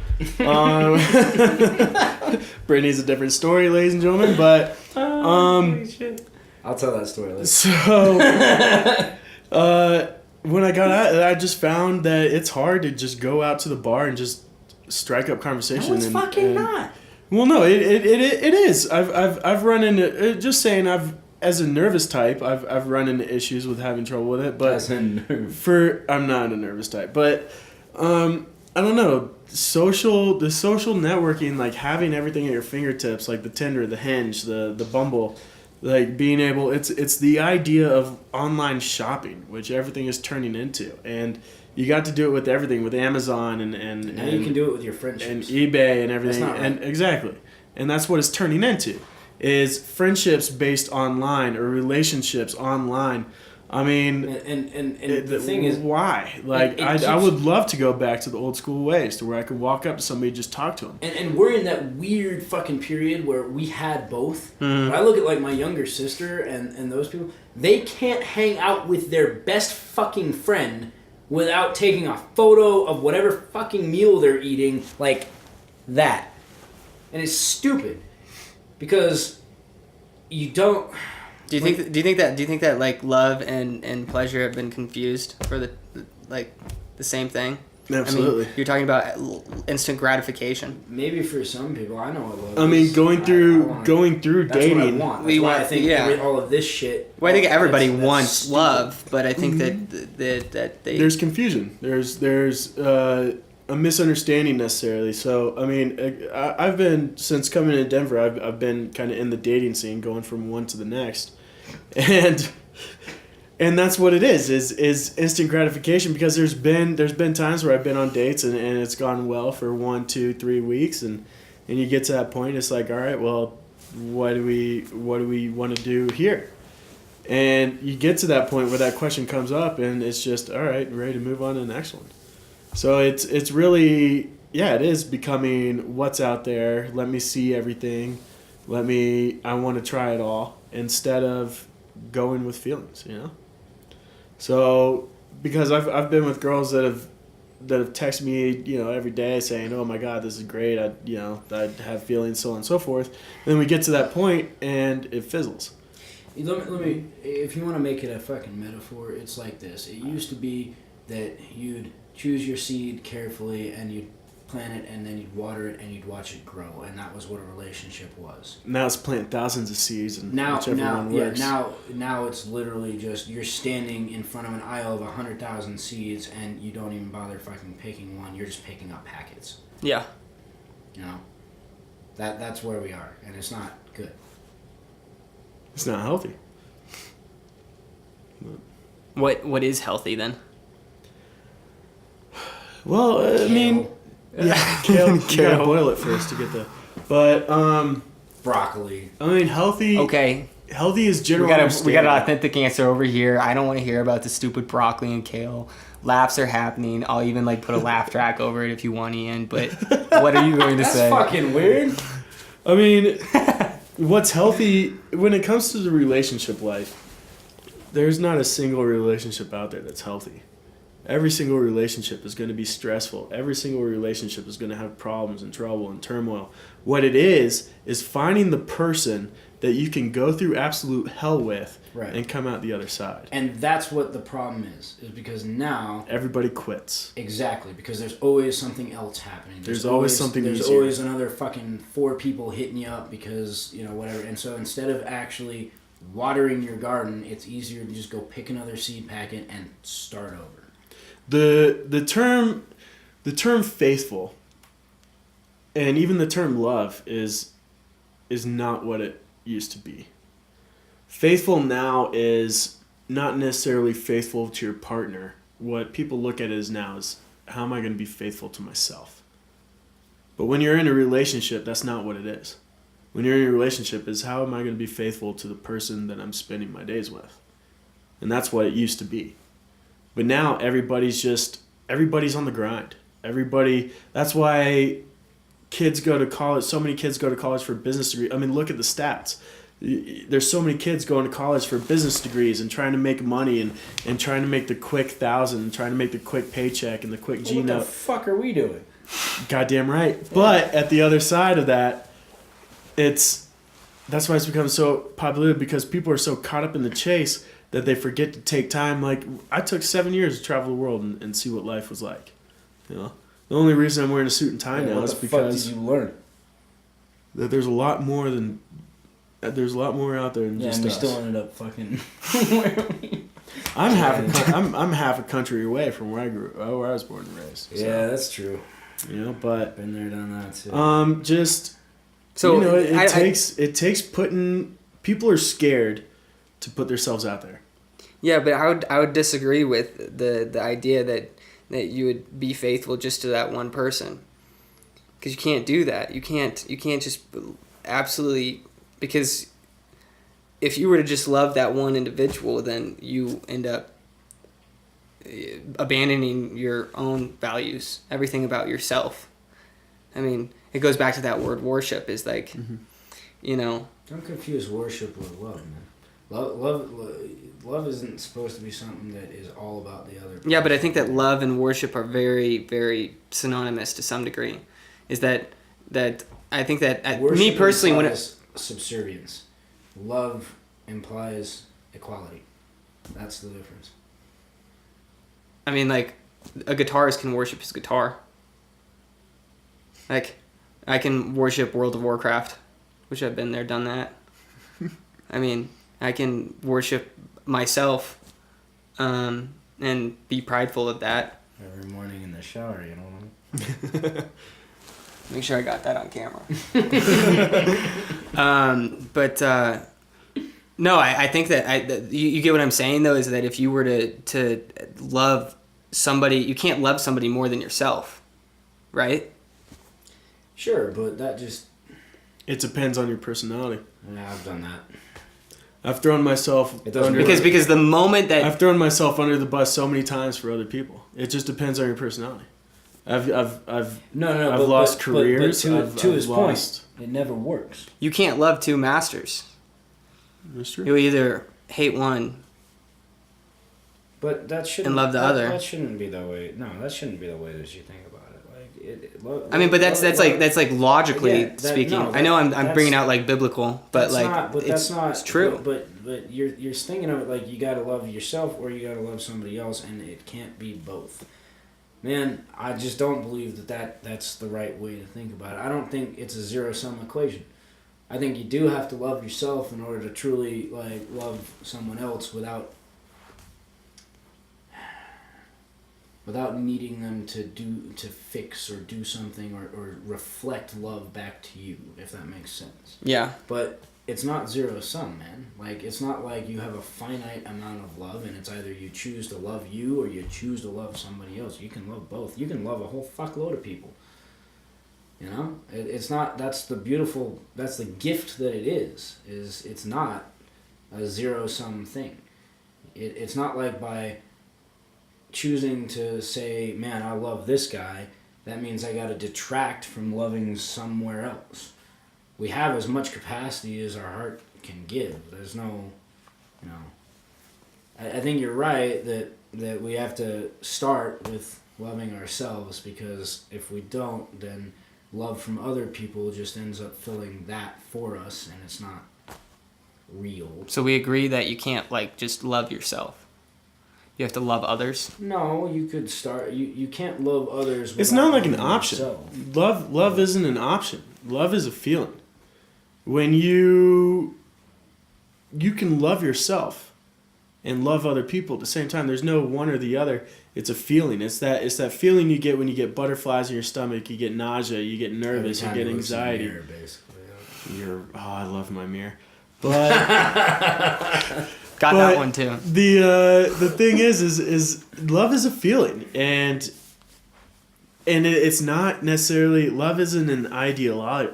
Brittany's a different story, ladies and gentlemen. But I'll tell that story later. so when I got out, I just found that it's hard to just go out to the bar and just strike up conversation. No, it's fucking not. Well, no, it is. I've run into just saying as a nervous type, I've run into issues with having trouble with it. But As a nerve. I'm not a nervous type, but I don't know. The social networking, like having everything at your fingertips, like the Tinder, the Hinge, the Bumble, like being able. It's the idea of online shopping, which everything is turning into, and you got to do it with everything, with Amazon and Now you can do it with your friendships. and eBay and everything. That's not right. And exactly. And that's what it's turning into. Is friendships based online or relationships online. I mean, And the thing is, why? Like, I would love to go back to the old school ways to where I could walk up to somebody and just talk to them. and we're in that weird fucking period where we had both. Mm-hmm. When I look at like my younger sister and those people, they can't hang out with their best fucking friend without taking a photo of whatever fucking meal they're eating, like that. And it's stupid because you don't. Do you think that like love and pleasure have been confused for the same thing? Absolutely. I mean, you're talking about instant gratification. Maybe for some people, I know what love I mean, is. going through That's dating. what I want. That's why I think all of this shit. Well, I think everybody that's wants stupid. love, but I think that they There's confusion. There's a misunderstanding necessarily. So I mean, I've been since coming to Denver. I've been kind of in the dating scene, going from one to the next, and that's what it is instant gratification, because there's been times where I've been on dates and it's gone well for 1, 2, 3 weeks, and you get to that point, it's like, all right, well, what do we want to do here? And you get to that point where that question comes up, and it's just, all right, ready to move on to the next one. So it's really, yeah, it is becoming what's out there. Let me see everything. I want to try it all, instead of going with feelings, you know? So, because I've been with girls that have texted me, you know, every day saying, "Oh my God, this is great. I have feelings, so on and so forth." And then we get to that point, and it fizzles. Let me, if you want to make it a fucking metaphor, it's like this. It used to be that you'd choose your seed carefully and you'd plant it and then you'd water it and you'd watch it grow, and that was what a relationship was. Now it's planting thousands of seeds, and Now works. now it's literally just you're standing in front of an aisle of 100,000 seeds and you don't even bother fucking picking one. You're just picking up packets. yeah. You know, that's where we are, and it's not good. It's not healthy. What is healthy then? Well, I mean, yeah, kale. You gotta boil it first to get the. But Broccoli. I mean, healthy. Okay, Healthy is we general. got an understanding. authentic answer over here. I don't want to hear about the stupid broccoli and kale. Laughs are happening. I'll even like put a laugh track over it if you want, Ian. But what are you going to That's say? fucking weird. I mean, what's healthy when it comes to the relationship life? there's not a single relationship out there that's healthy. Every single relationship is going to be stressful. Every single relationship is going to have problems and trouble and turmoil. What it is finding the person that you can go through absolute hell with and come out the other side. And that's what the problem is because now... everybody quits. Exactly, because there's always something else happening. There's always something There's easier. always another fucking 4 people hitting you up because, whatever. And so instead of actually watering your garden, it's easier to just go pick another seed packet and start over. The term faithful and even the term love is not what it used to be. Faithful now is not necessarily faithful to your partner. What people look at it now is, how am I going to be faithful to myself? But when you're in a relationship, that's not what it is. When you're in a relationship, is how am I going to be faithful to the person that I'm spending my days with? And that's what it used to be. But now everybody's on the grind. That's why kids go to college. So many kids go to college for business degrees. I mean, look at the stats. There's so many kids going to college for business degrees and trying to make money and trying to make the quick 1,000 and trying to make the quick paycheck and the quick G note. What the fuck are we doing? Goddamn right. Yeah. But at the other side of that, that's why it's become so popular, because people are so caught up in the chase that they forget to take time. Like, I took 7 years to travel the world and see what life was like. The only reason I'm wearing a suit and tie now is because... what the fuck did you learn? That there's a lot more out there than just us. And we still ended up fucking... I'm half a country away from where I was born and raised. So. Yeah, that's true. But... been there, done that too. So it takes putting... People are scared to put themselves out there. Yeah, but I would disagree with the idea that you would be faithful just to that one person, because you can't do that. You can't just absolutely, because if you were to just love that one individual, then you end up abandoning your own values, everything about yourself. I mean, it goes back to that word worship. Is like, Don't confuse worship with love, man. Love isn't supposed to be something that is all about the other person. Yeah, but I think that love and worship are very, very synonymous to some degree. Is that I think that me personally, when subservience, love implies equality. That's the difference. I mean, like, a guitarist can worship his guitar. Like, I can worship World of Warcraft, which I've been there, done that. I mean, I can worship myself and be prideful of that. Every morning in the shower, Make sure I got that on camera. No, I think that you get what I'm saying, though, is that if you were to love somebody, you can't love somebody more than yourself, right? Sure, but that just... It depends on your personality. Yeah, I've done that. I've thrown myself under... Because the moment that... I've thrown myself under the bus so many times for other people. It just depends on your personality. I've lost careers. To his point, it never works. You can't love two masters. That's true. You either hate one, but that shouldn't, and love the other. That shouldn't be the way. No, that shouldn't be the way that you think about it. I mean, but that's like logically speaking. I know I'm bringing out like biblical, but like it's true. But you're thinking of it like you gotta love yourself or you gotta love somebody else, and it can't be both. Man, I just don't believe that's the right way to think about it. I don't think it's a zero-sum equation. I think you do have to love yourself in order to truly like love someone else without needing them to fix or do something or reflect love back to you, if that makes sense. Yeah. But it's not zero sum, man. Like, it's not like you have a finite amount of love and it's either you choose to love you or you choose to love somebody else. You can love both. You can love a whole fuckload of people. You know? It's not, that's the gift that it is it's not a zero sum thing. It's not like by choosing to say, man, I love this guy, that means I gotta detract from loving somewhere else. We have as much capacity as our heart can give. There's no, I think you're right that we have to start with loving ourselves, because if we don't, then love from other people just ends up filling that for us, and it's not real. So we agree that you can't like just love yourself. You have to love others. No, you could start. You can't love others. It's not like an loving option. yourself. Love isn't an option. Love is a feeling. When you can love yourself and love other people at the same time. There's no one or the other. It's a feeling. It's that feeling you get when you get butterflies in your stomach, you get nausea, you get nervous, you get anxiety. Mirror, basically. I love my mirror. But Got that one too. The thing is love is a feeling, and it's not necessarily, love isn't an ideology,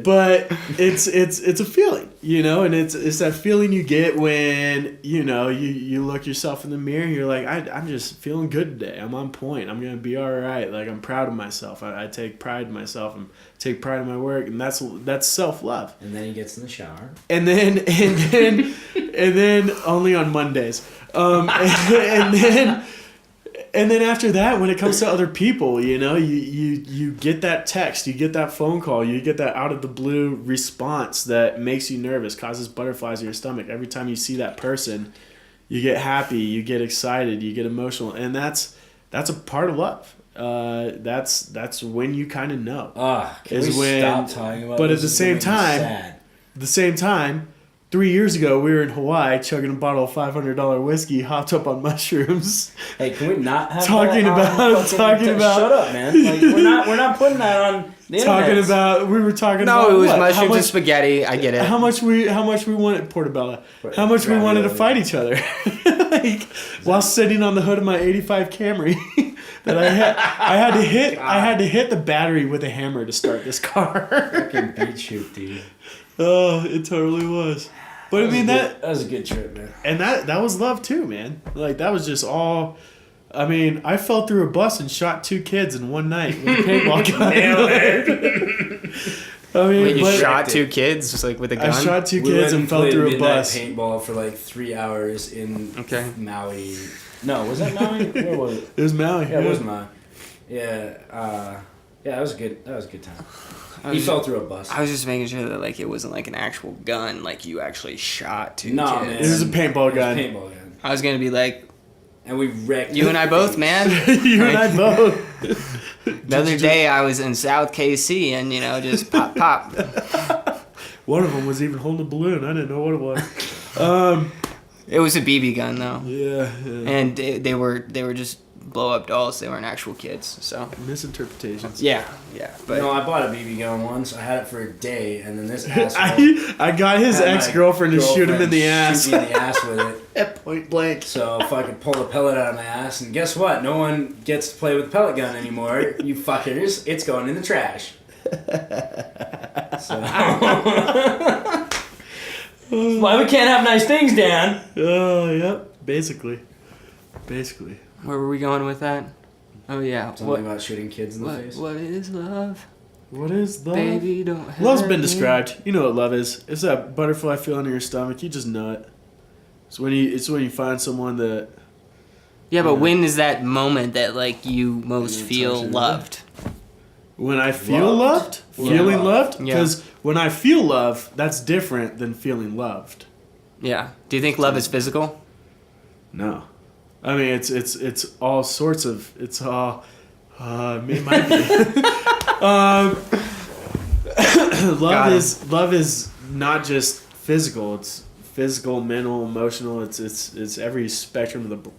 but it's a feeling, and it's that feeling you get when you look yourself in the mirror and you're like, I'm just feeling good today. I'm on point. I'm gonna be all right. Like, I'm proud of myself. I take pride in myself and take pride in my work, and that's self-love. And then he gets in the shower. And then only on Mondays. And then after that, when it comes to other people, you get that text, you get that phone call, you get that out of the blue response that makes you nervous, causes butterflies in your stomach. Every time you see that person, you get happy, you get excited, you get emotional, and that's a part of love. That's when you kind of know. Stop talking about? But at the same time, 3 years ago, we were in Hawaii chugging a bottle of $500 whiskey, hopped up on mushrooms. Hey, can we not have talking about? Shut up, man! Like, we're not putting that on the internet. We were talking No, about it was what? mushrooms and spaghetti. I get it. How much we wanted Portobello? How much we wanted to fight each other, while sitting on the hood of my '85 Camry. That I had to hit the battery with a hammer to start this car. Fucking beat shoot, dude. Oh, it totally was. But that was a good trip, man. And that was love too, man. Like, that was just all. I mean, I fell through a bus and shot 2 kids in one night with a paintball gun. Wait, you shot 2 kids just like with a gun? I shot 2 kids and fell through a bus. Paintball for like 3 hours in Maui. No, was that Maui? Where was it? It was Maui. Yeah, it was Maui. Yeah, that was a good time. He fell through a bus. I was just making sure that like it wasn't like an actual gun, like you actually shot 2 kids. Man. It was a paintball gun. I was gonna be like, and we wrecked. You and I both, man. You and I both. The other day I was in South KC and just pop. One of them was even holding a balloon. I didn't know what it was. It was a BB gun though. Yeah. And they were just blow up dolls. They weren't actual kids. So misinterpretations. Yeah. But I bought a BB gun once. I had it for a day, and then this asshole. I got his ex-girlfriend to shoot him in the ass. Shoot me in the ass with it. At point blank. So if I could pull the pellet out of my ass, and guess what? No one gets to play with the pellet gun anymore. You fuckers! It's going in the trash. So. Why we can't have nice things, Dan? Oh, yep. Basically. Where were we going with that? Oh yeah. Something about shooting kids in the face. What is love? What is love? Baby, don't hurt Love's been me. described. You know what love is. It's that butterfly feeling in your stomach. You just know it. It's when you find someone that. Yeah, but when is that moment that like you most feel loved? When I feel loved? Feeling loved? Because when I feel love, that's different than feeling loved. Yeah. Do you think love is physical? No. I mean, it's all sorts of. It's all. It might be. Love is not just physical. It's physical, mental, emotional. It's every spectrum of the.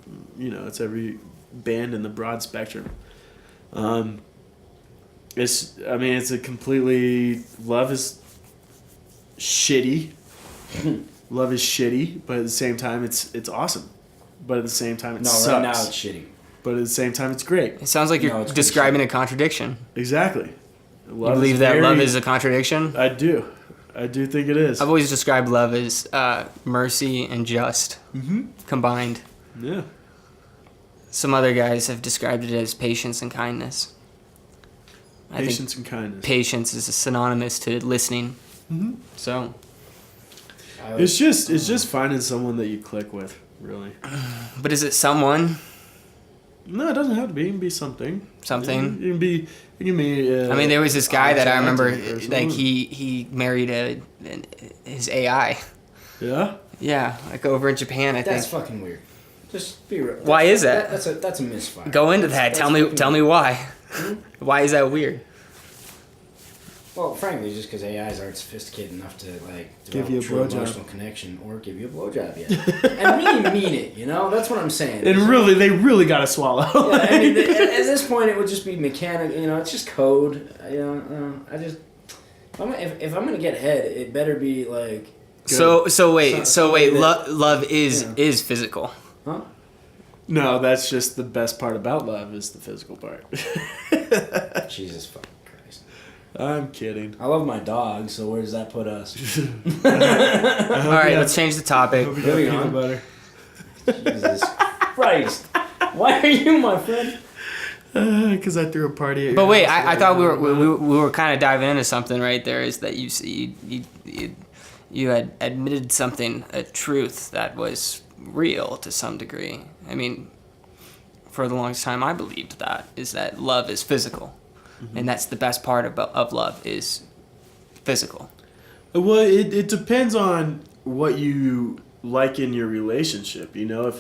It's every band in the broad spectrum. It's a completely. Love is shitty. Love is shitty, but at the same time, it's awesome. But at the same time, it sucks. Right now it's shitty. But at the same time, it's great. It sounds like you're describing a contradiction. Exactly. You believe that love is a contradiction? I do. I do think it is. I've always described love as mercy and just combined. Yeah. Some other guys have described it as patience and kindness. Patience and kindness. Patience is synonymous to listening. Mm-hmm. So, It's just finding someone that you click with, really. But is it someone? No, it doesn't have to be. It can be something. Something. It can be. I mean, there was this guy that I remember, object or like someone. he married his AI. Yeah. Yeah, like over in Japan, I That's think. fucking weird. Just be real. Why is that? That's a misfire. Go into that. Tell me why. Why is that weird? Well, frankly, just because AIs aren't sophisticated enough to like Give develop you a true blowjob. emotional connection or give you a blowjob yet, and really mean it. You know, that's what I'm saying. And really, they really got to swallow. Yeah, I mean, at this point, it would just be mechanical. You know, it's just code. You know, I just if I'm gonna get head, it better be like. So wait, that- love is Yeah. is physical. Huh? No, that's just the best part about love is the physical part. Jesus fucking Christ. I'm kidding. I love my dog, so where does that put us? All right, let's change the topic. Hope you got Moving peanut on. butter. Jesus Christ. Why are you my friend? Because I threw a party. At But your wait, house I today. thought we were kind of diving into something right there. Is that you had admitted something, a truth that was real to some degree. I mean, for the longest time, I believed that is that love is physical, and that's the best part of love is physical. Well, it depends on what you like in your relationship. You know,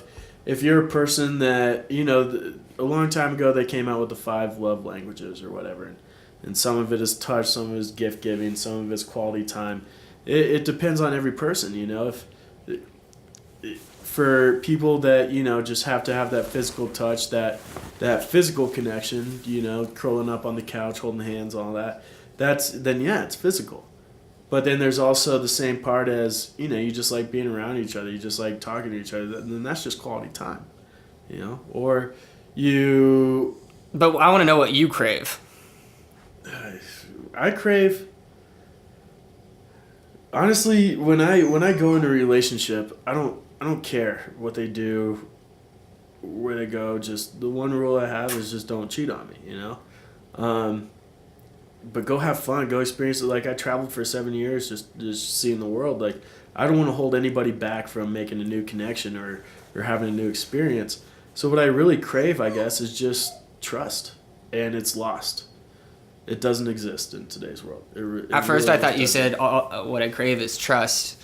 if you're a person that, you know, a long time ago they came out with the 5 love languages or whatever, and some of it is touch, some of it is gift giving, some of it is quality time. It depends on every person, you know. For people that, you know, just have to have that physical touch, that physical connection, you know, curling up on the couch, holding hands, all that, it's physical. But then there's also the same part as, you know, you just like being around each other, you just like talking to each other, and then that's just quality time, you know. Or you... But I want to know what you crave. I crave... Honestly, when I go into a relationship, I don't care what they do, where they go. Just the one rule I have is just don't cheat on me, you know. But go have fun, go experience it. Like I traveled for 7 years, just seeing the world. Like I don't want to hold anybody back from making a new connection or having a new experience. So what I really crave, I guess, is just trust, and it's lost. It doesn't exist in today's world. At first, really I thought you doesn't. said what I crave is trust,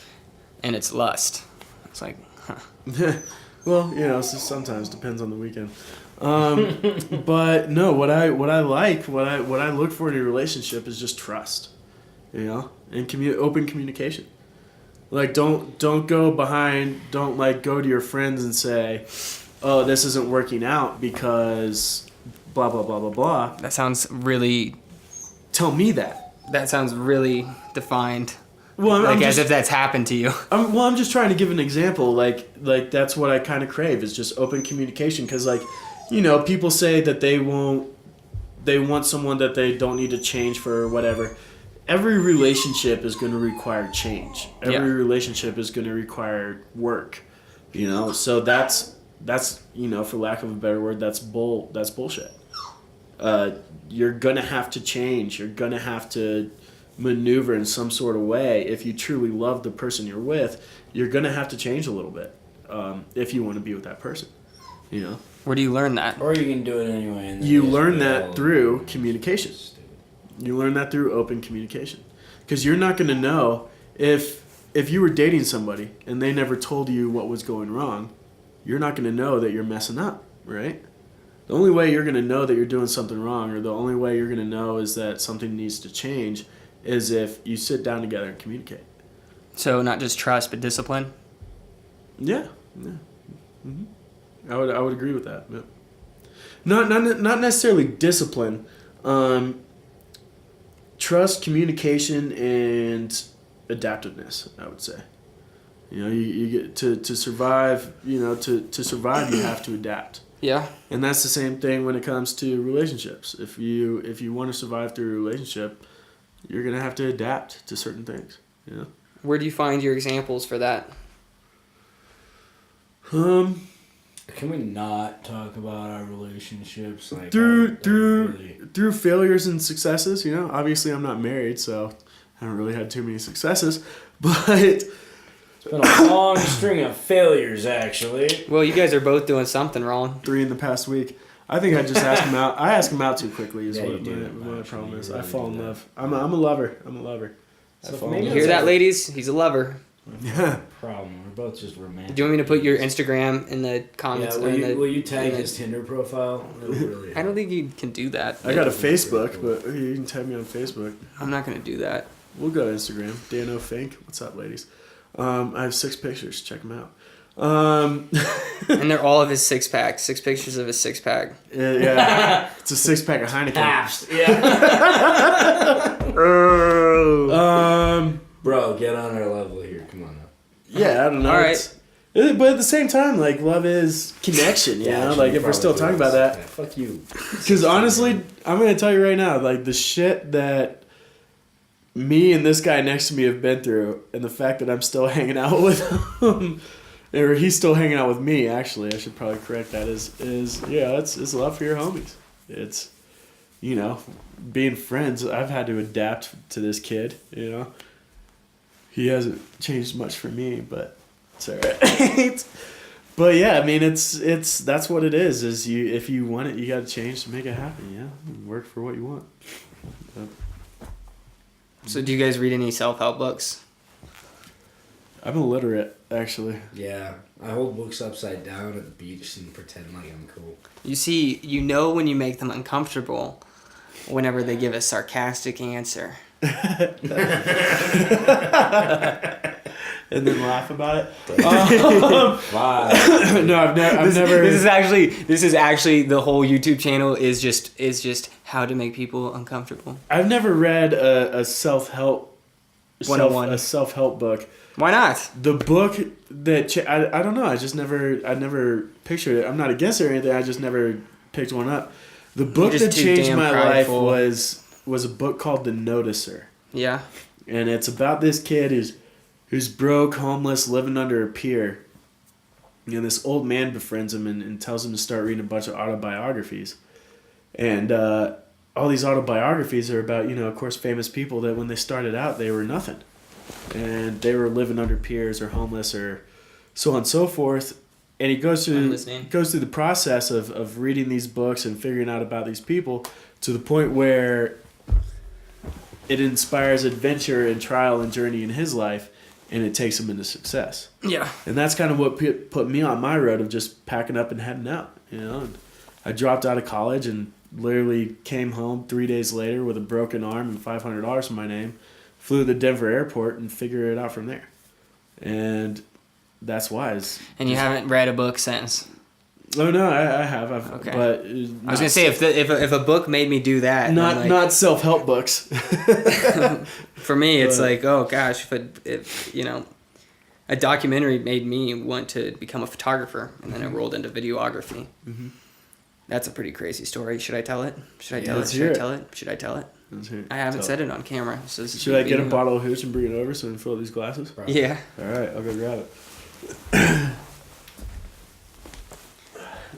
and it's lust. It's like, huh. Well, you know, sometimes depends on the weekend. But no, what I look for in a relationship is just trust, you know, and open communication. Like don't go behind, don't like go to your friends and say, oh, this isn't working out because blah blah blah blah blah. That sounds really. Tell me that. That sounds really defined. Well, like as if that's happened to you. I'm just trying to give an example. Like that's what I kind of crave is just open communication. Because like, you know, people say that they want someone that they don't need to change for whatever. Every relationship is going to require change. Every relationship is going to require work. You know, so that's you know, for lack of a better word, that's bullshit. You're gonna have to change. You're gonna have to maneuver in some sort of way. If you truly love the person you're with, you're gonna have to change a little bit if you want to be with that person. You know. Where do you learn that? Or you can do it anyway. And then You just learn be that all through communication. stupid. You learn that through open communication, because you're not gonna know if you were dating somebody and they never told you what was going wrong. You're not gonna know that you're messing up, right? The only way you're going to know that you're doing something wrong, or the only way you're going to know is that something needs to change, is if you sit down together and communicate. So not just trust, but discipline. Yeah. Mm-hmm. I would agree with that. Yeah. Not necessarily discipline. Trust, communication, and adaptiveness, I would say. You know, you get to survive. You know, to survive, you have to adapt. Yeah. And that's the same thing when it comes to relationships. If you want to survive through a relationship, you're gonna have to adapt to certain things. You know. Where do you find your examples for that? Can we not talk about our relationships? Like Through failures and successes. You know, obviously I'm not married, so I haven't really had too many successes. But been a long string of failures, actually. Well, you guys are both doing something wrong. 3 in the past week. I think I just asked him out. I ask him out too quickly. Is Yeah, what you do. my problem is. You I really fall do in that. love. I'm a lover. So I fall maybe You in hear love. that, ladies? He's a lover. Yeah. Problem. We're both just romantic. Do you want me to put your Instagram in the comments? Yeah, or in the- will you tag in the- his Tinder profile? It'll really I don't think you can do that. I got a Facebook, but you can tag me on Facebook. I'm not gonna do that. We'll go to Instagram. Dan O'Fink. What's up, ladies? I have 6 pictures. Check them out. And they're all of his 6-pack. 6 pictures of his 6-pack. Yeah, it's a 6-pack of Heineken. Pabst. Yeah. Um, Bro, get on our level here. Come on now. yeah, I don't know. All right. But at the same time, like, love is connection, you know? Like, if we're still talking about that. Yeah, fuck you. Because honestly, I'm going to tell you right now, like, the shit that me and this guy next to me have been through, and the fact that I'm still hanging out with him, or he's still hanging out with me, actually, I should probably correct that, is yeah, it's love for your homies. It's, you know, being friends. I've had to adapt to this kid, you know? He hasn't changed much for me, but it's alright. But yeah, I mean, it's that's what it is. Is you if you want it, you got to change to make it happen. Yeah, work for what you want. So, do you guys read any self-help books? I'm illiterate, actually. Yeah, I hold books upside down at the beach and pretend like I'm cool. You see, you know when you make them uncomfortable whenever they give a sarcastic answer. And then laugh about it. Wow. No, I've never. This is actually the whole YouTube channel is just how to make people uncomfortable. I've never read a self-help 101. a self-help book. Why not? The book that I don't know. I never pictured it. I'm not against it or anything. I just never picked one up. The book just that too changed damn my prideful. life was a book called The Noticer, Yeah. and it's about this kid who's broke, homeless, living under a pier. And this old man befriends him and tells him to start reading a bunch of autobiographies, and all these autobiographies are about, you know, of course, famous people that when they started out they were nothing. And they were living under piers or homeless or so on and so forth. And he goes through the process of reading these books and figuring out about these people to the point where it inspires adventure and trial and journey in his life, and it takes him into success. Yeah. And that's kind of what put me on my road of just packing up and heading out, you know. And I dropped out of college and literally came home 3 days later with a broken arm and $500 in my name. Flew to the Denver airport and figured it out from there. And that's why. And you haven't read a book since. Oh no, I have. Okay. But I was gonna say if a book made me do that, not self-help books. for me, it's like, oh gosh, if you know, a documentary made me want to become a photographer, and then it rolled into videography. Mm-hmm. That's a pretty crazy story. Should I tell it? Should I tell it? let's Should hear I it. tell it? Should I tell it? Let's hear it. I haven't Tell said it on camera. So this is Should I get a being- bottle of hooch and bring it over so I can fill these glasses? Yeah. All right, I'll go grab it.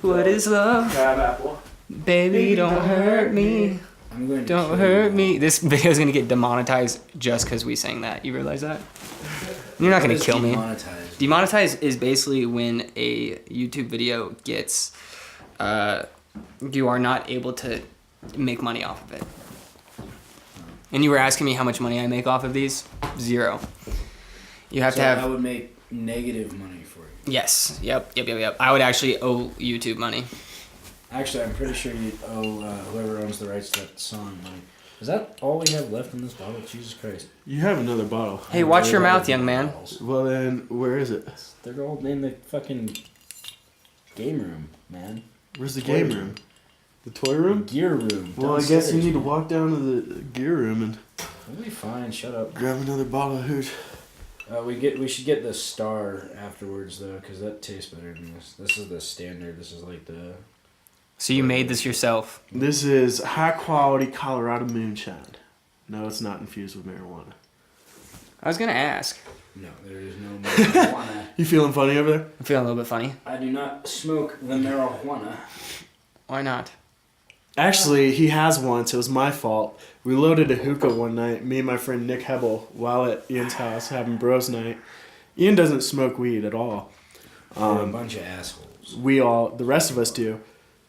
What is love? Crab apple. Baby, don't hurt me. I'm going to Don't kill hurt you. me. This video is gonna get demonetized just because we sang that. You realize that? You're not What gonna is kill me. demonetized? Demonetized is basically when a YouTube video gets, you are not able to make money off of it. And you were asking me how much money I make off of these? 0. You have So to I have. would make negative money for you. Yes. Yep. I would actually owe YouTube money. Actually, I'm pretty sure you owe whoever owns the rights to that song money. Is that all we have left in this bottle? Jesus Christ. You have another bottle. Hey, watch your mouth, young man. Well then, where is it? They're all in the fucking game room, man. Where's the Toy game room. room? The toy room? Gear room. Well, I guess downstairs. you need to walk down to the gear room and We'll be fine. Shut up. grab another bottle of hooch. We should get the star afterwards though, because that tastes better than this. This is the standard. This is like the. So you made this yourself. This is high quality Colorado moonshine. No, it's not infused with marijuana. I was gonna ask. No, there is no marijuana. You feeling funny over there? I'm feeling a little bit funny. I do not smoke the marijuana. Why not? Actually, he has one, so it was my fault. We loaded a hookah one night, me and my friend Nick Hebel, while at Ian's house having bros night. Ian doesn't smoke weed at all. We're a bunch of assholes. The rest of us do.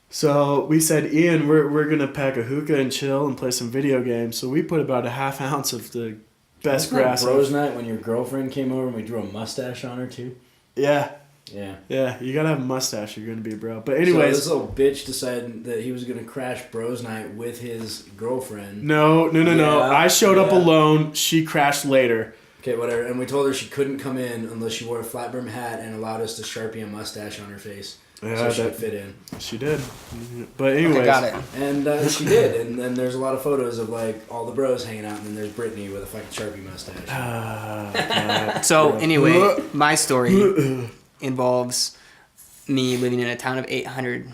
So we said, Ian, we're going to pack a hookah and chill and play some video games. So we put about a half ounce of the best grass. Bros night when your girlfriend came over and we drew a mustache on her too? Yeah. Yeah. Yeah, you got to have a mustache. You're going to be a bro. But anyways. So this little bitch decided that he was going to crash bros night with his girlfriend. No. I showed up alone. She crashed later. Okay, whatever. And we told her she couldn't come in unless she wore a flat brim hat and allowed us to Sharpie a mustache on her face. Yeah, so she could fit in. She did. But anyways. I got it. And she did. And then there's a lot of photos of like all the bros hanging out. And then there's Brittany with a fucking Sharpie mustache. So anyway, my story involves me living in a town of 800.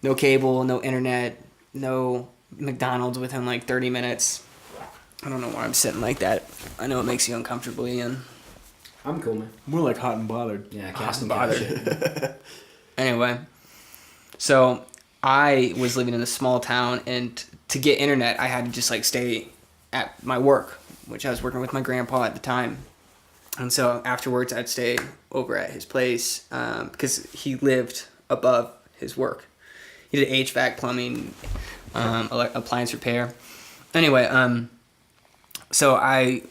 No cable, no internet, no McDonald's within like 30 minutes. I don't know why I'm sitting like that. I know it makes you uncomfortable, Ian. I'm cool, man. More like hot and bothered. Yeah, Hot and bothered. bothered. Anyway, so I was living in a small town, and to get internet, I had to just like stay at my work, which I was working with my grandpa at the time. And so afterwards, I'd stay over at his place because he lived above his work. He did HVAC, plumbing, appliance repair. Anyway, so I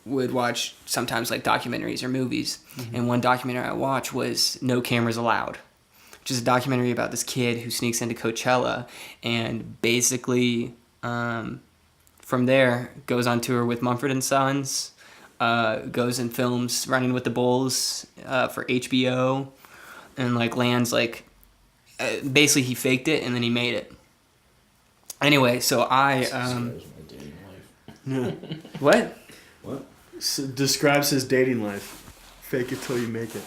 would watch sometimes like documentaries or movies. Mm-hmm. And one documentary I watched was No Cameras Allowed, which is a documentary about this kid who sneaks into Coachella and basically from there goes on tour with Mumford & Sons, goes and films Running with the Bulls for HBO, and like lands like basically he faked it and then he made it. Anyway, so what? What? So describes his dating life. Fake it till you make it.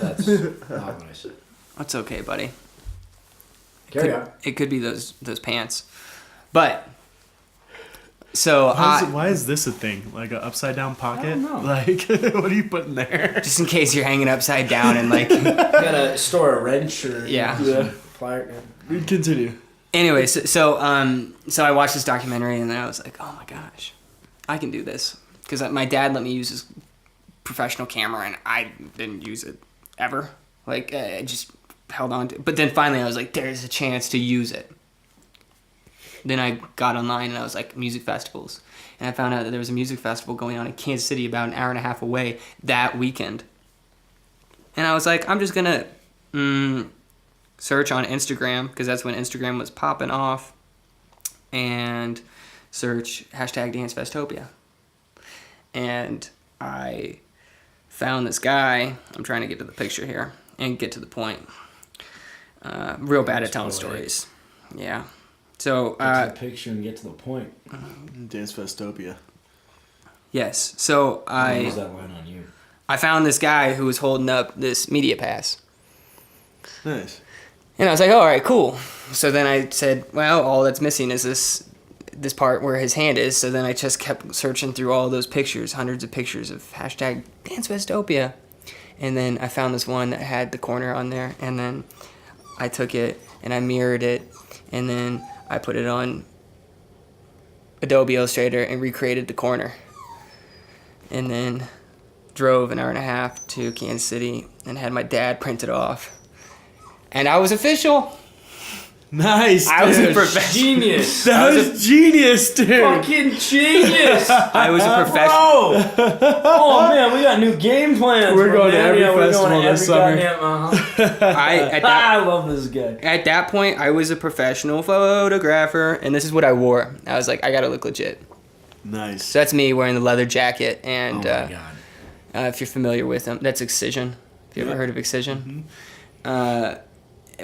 That's not what I said. That's okay, buddy. Carry on. It could be those pants, but so why is this a thing? Like an upside down pocket? I don't know. Like what are you putting there? just in case you're hanging upside down and like You gotta store a wrench or Yeah. Plier. We continue. Anyway, so I watched this documentary and then I was like, oh my gosh, I can do this, because my dad let me use his professional camera and I didn't use it ever. Like I just held on to it. But then finally I was like, there's a chance to use it. Then I got online and I was like, music festivals, and I found out that there was a music festival going on in Kansas City about an hour and a half away that weekend. And I was like, I'm just gonna search on Instagram, because that's when Instagram was popping off, and search #DanceFestopia. And I found this guy. I'm trying to get to the picture here and get to the point. Real bad at telling stories. Yeah. So Get to the picture and get to the point. Dance Festopia. yes. So I'll use that line on you. I found this guy who was holding up this media pass. Nice. And I was like, oh, all right, cool. So then I said, well, all that's missing is this part where his hand is. So then I just kept searching through all those pictures, hundreds of pictures of #DanceFestopia. And then I found this one that had the corner on there. And then I took it and I mirrored it. And then I put it on Adobe Illustrator and recreated the corner. And then drove an hour and a half to Kansas City and had my dad print it off. And I was official. Nice. I was a dude. professional. Genius. That was genius, dude. Fucking genius. I was a professional. Bro. Oh man, we got new game plans. We're going to every we're festival going to this every summer. goddamn, I love this guy. At that point, I was a professional photographer, and this is what I wore. I was like, I gotta look legit. Nice. So that's me wearing the leather jacket, and Oh my god. if you're familiar with them, that's Excision. Have you ever heard of Excision? Mm-hmm.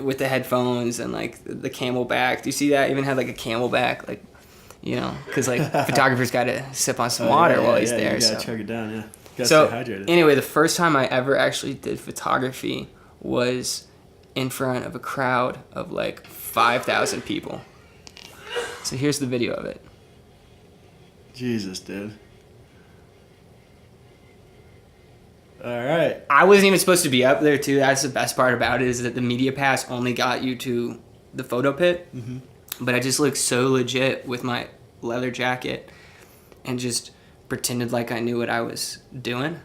With the headphones and like the camelback. Do you see that? Even had like a camelback, like, you know, because like photographers got to sip on some water while he's there. You gotta So, chug it down, yeah. Gotta so stay hydrated. anyway, the first time I ever actually did photography was in front of a crowd of like 5,000 people. So here's the video of it. Jesus, dude. All right. I wasn't even supposed to be up there too. That's the best part about it, is that the media pass only got you to the photo pit. Mm-hmm. But I just looked so legit with my leather jacket and just pretended like I knew what I was doing.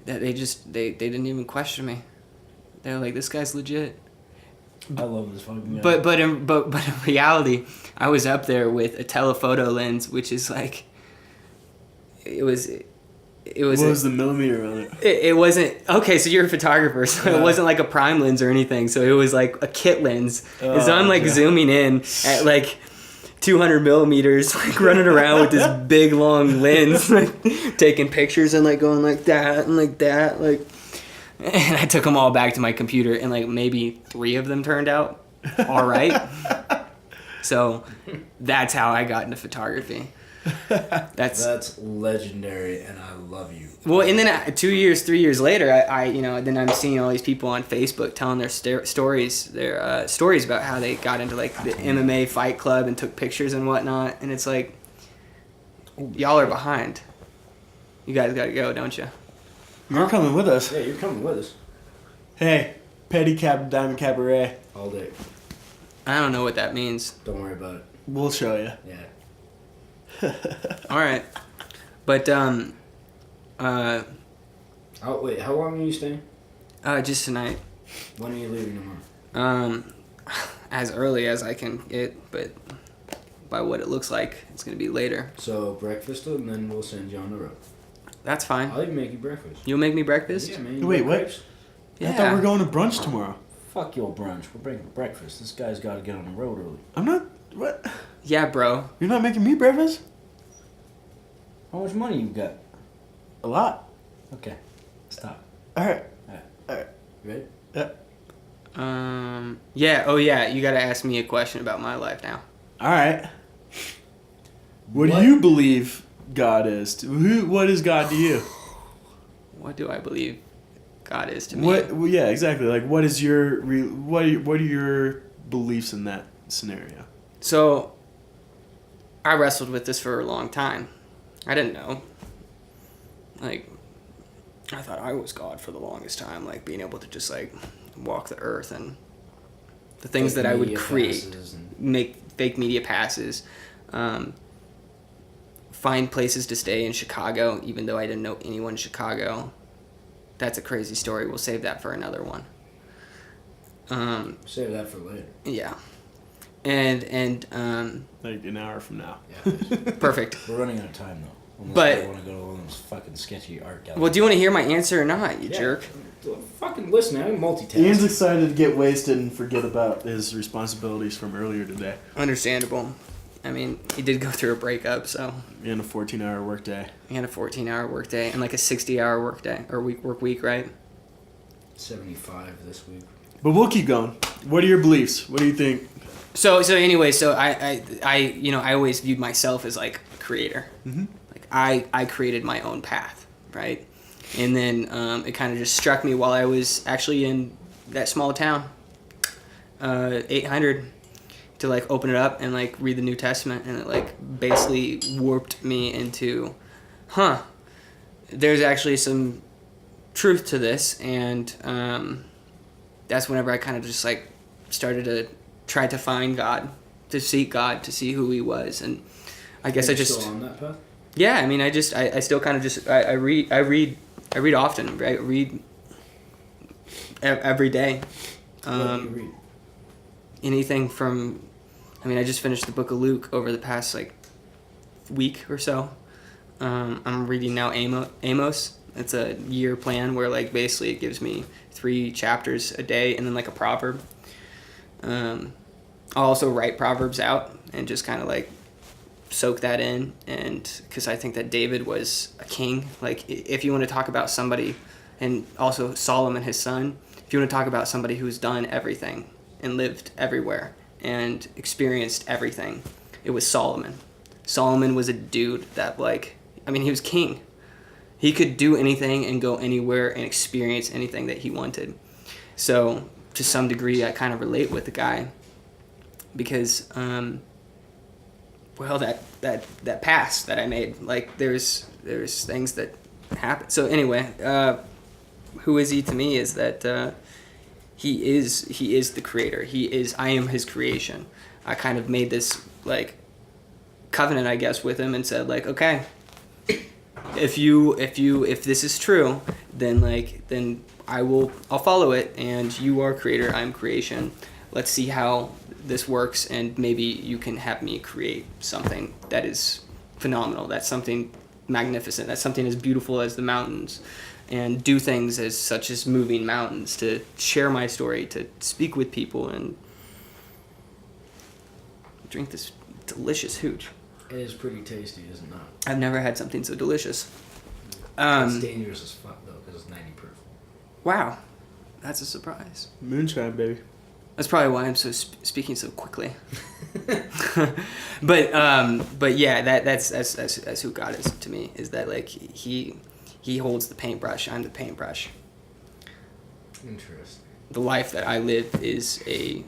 that they didn't even question me. They're like, this guy's legit. I love this fucking guy. But in reality, I was up there with a telephoto lens, which is like, it was. What was the millimeter on it? It wasn't okay. So you're a photographer, so it wasn't like a prime lens or anything. So it was like a kit lens. And so I'm like zooming in at like 200 millimeters, like running around with this big long lens, like taking pictures and like going like that and like that, like. And I took them all back to my computer, and like maybe 3 of them turned out all right. So that's how I got into photography. That's legendary, and I love you. Well, and then 3 years later, I then I'm seeing all these people on Facebook telling their stories about how they got into like the MMA fight club and took pictures and whatnot, and it's like, y'all are behind. You guys gotta go, don't you? You're coming with us. Yeah, you're coming with us. Hey, pedicab, diamond cabaret. All day. I don't know what that means. Don't worry about it. We'll show you. Yeah. All right, but Oh wait, how long are you staying? just tonight. When are you leaving tomorrow? As early as I can get, but by what it looks like, it's gonna be later. So breakfast, and then we'll send you on the road. That's fine. I'll even make you breakfast. You'll make me breakfast? Yeah, man. Wait, what? Crepes? Yeah. I thought we were going to brunch tomorrow. Fuck your brunch. We're bringing breakfast. This guy's got to get on the road early. I'm not. What? Yeah, bro. You're not making me breakfast? How much money you got? A lot. Okay. Stop. All right. You ready? Yeah. Yeah. Oh, yeah. You gotta ask me a question about my life now. All right. What do you believe God is? What is God to you? What do I believe God is to me? What? Well, yeah, exactly. Like, what is your? What are your beliefs in that scenario? So, I wrestled with this for a long time. I didn't know. Like, I thought I was God for the longest time, like being able to just like walk the earth and the things that I would create, make fake media passes, find places to stay in Chicago, even though I didn't know anyone in Chicago. That's a crazy story. We'll save that for another one. Save that for later. Yeah. And Like an hour from now. Yeah. perfect. We're running out of time though. Unless But- I want to go to one of those fucking sketchy art galleries. Well, do you want to hear my answer or not, you jerk? Fucking listen, I'm multitasking. Ian's excited to get wasted and forget about his responsibilities from earlier today. Understandable. I mean, he did go through a breakup, so And a 14-hour workday. he had a 14-hour workday and like a 60-hour workday or work week, right? 75 this week. But we'll keep going. What are your beliefs? What do you think? So anyway, so I always viewed myself as like a creator. Mm-hmm. Like I created my own path, right? And then it kind of just struck me while I was actually in that small town, 800, to like open it up and like read the New Testament, and it like basically warped me into, there's actually some truth to this, and that's whenever I kind of just like started to try to find God, to seek God, to see who He was, and I guess I just still on that path? yeah. I mean, I still kind of just I read often. I read every day. What do you read? Anything from, I mean, I just finished the book of Luke over the past like week or so. I'm reading now Amos. It's a year plan where like basically it gives me 3 chapters a day and then like a proverb. I'll also write proverbs out and just kind of like soak that in, and because I think that David was a king. Like if you want to talk about somebody, and also Solomon, his son, if you want to talk about somebody who's done everything and lived everywhere and experienced everything, it was Solomon. Solomon was a dude that like, I mean, he was king. He could do anything and go anywhere and experience anything that he wanted. So to some degree, I kind of relate with the guy because, well, that pass that I made, like there's things that happen. So anyway, who is he to me is that he is the creator. I am his creation. I kind of made this like covenant, I guess, with him and said like, okay, if this is true, then I'll follow it. And you are creator, I'm creation. Let's see how this works, and maybe you can have me create something that is phenomenal. That's something magnificent. That's something as beautiful as the mountains, and do things as such as moving mountains, to share my story, to speak with people, and drink this delicious hooch. It is pretty tasty, is it not? I've never had something so delicious. It's dangerous as fuck though, because it's 90 proof. Wow, that's a surprise. Moonshine, baby. That's probably why I'm so speaking so quickly. but yeah, that's who God is to me. Is that like he holds the paintbrush, I'm the paintbrush. Interesting. The life that I live is a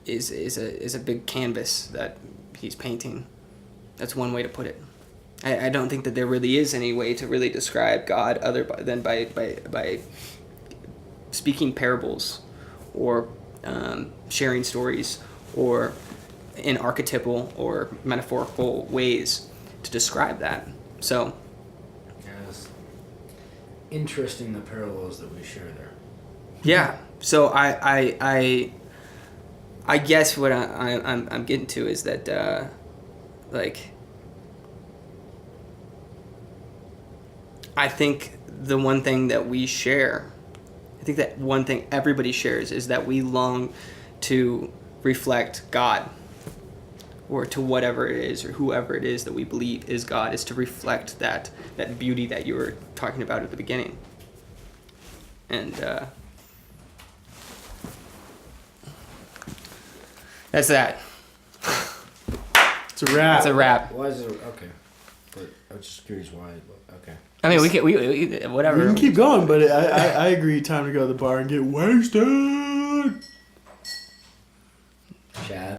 big canvas that he's painting. That's one way to put it. I don't think that there really is any way to really describe God other than by speaking parables, or sharing stories, or in archetypal or metaphorical ways to describe that. So, yeah, it's interesting the parallels that we share there. yeah. So I guess what I'm getting to is that like, I think the one thing that we share, I think that one thing everybody shares, is that we long to reflect God, or to whatever it is, or whoever it is that we believe is God, is to reflect that beauty that you were talking about at the beginning. And that's that. It's a wrap. It's a wrap. Why is it okay? But I was just curious why. But okay. I mean, we whatever. We can keep going, but I agree. Time to go to the bar and get wasted. Chat.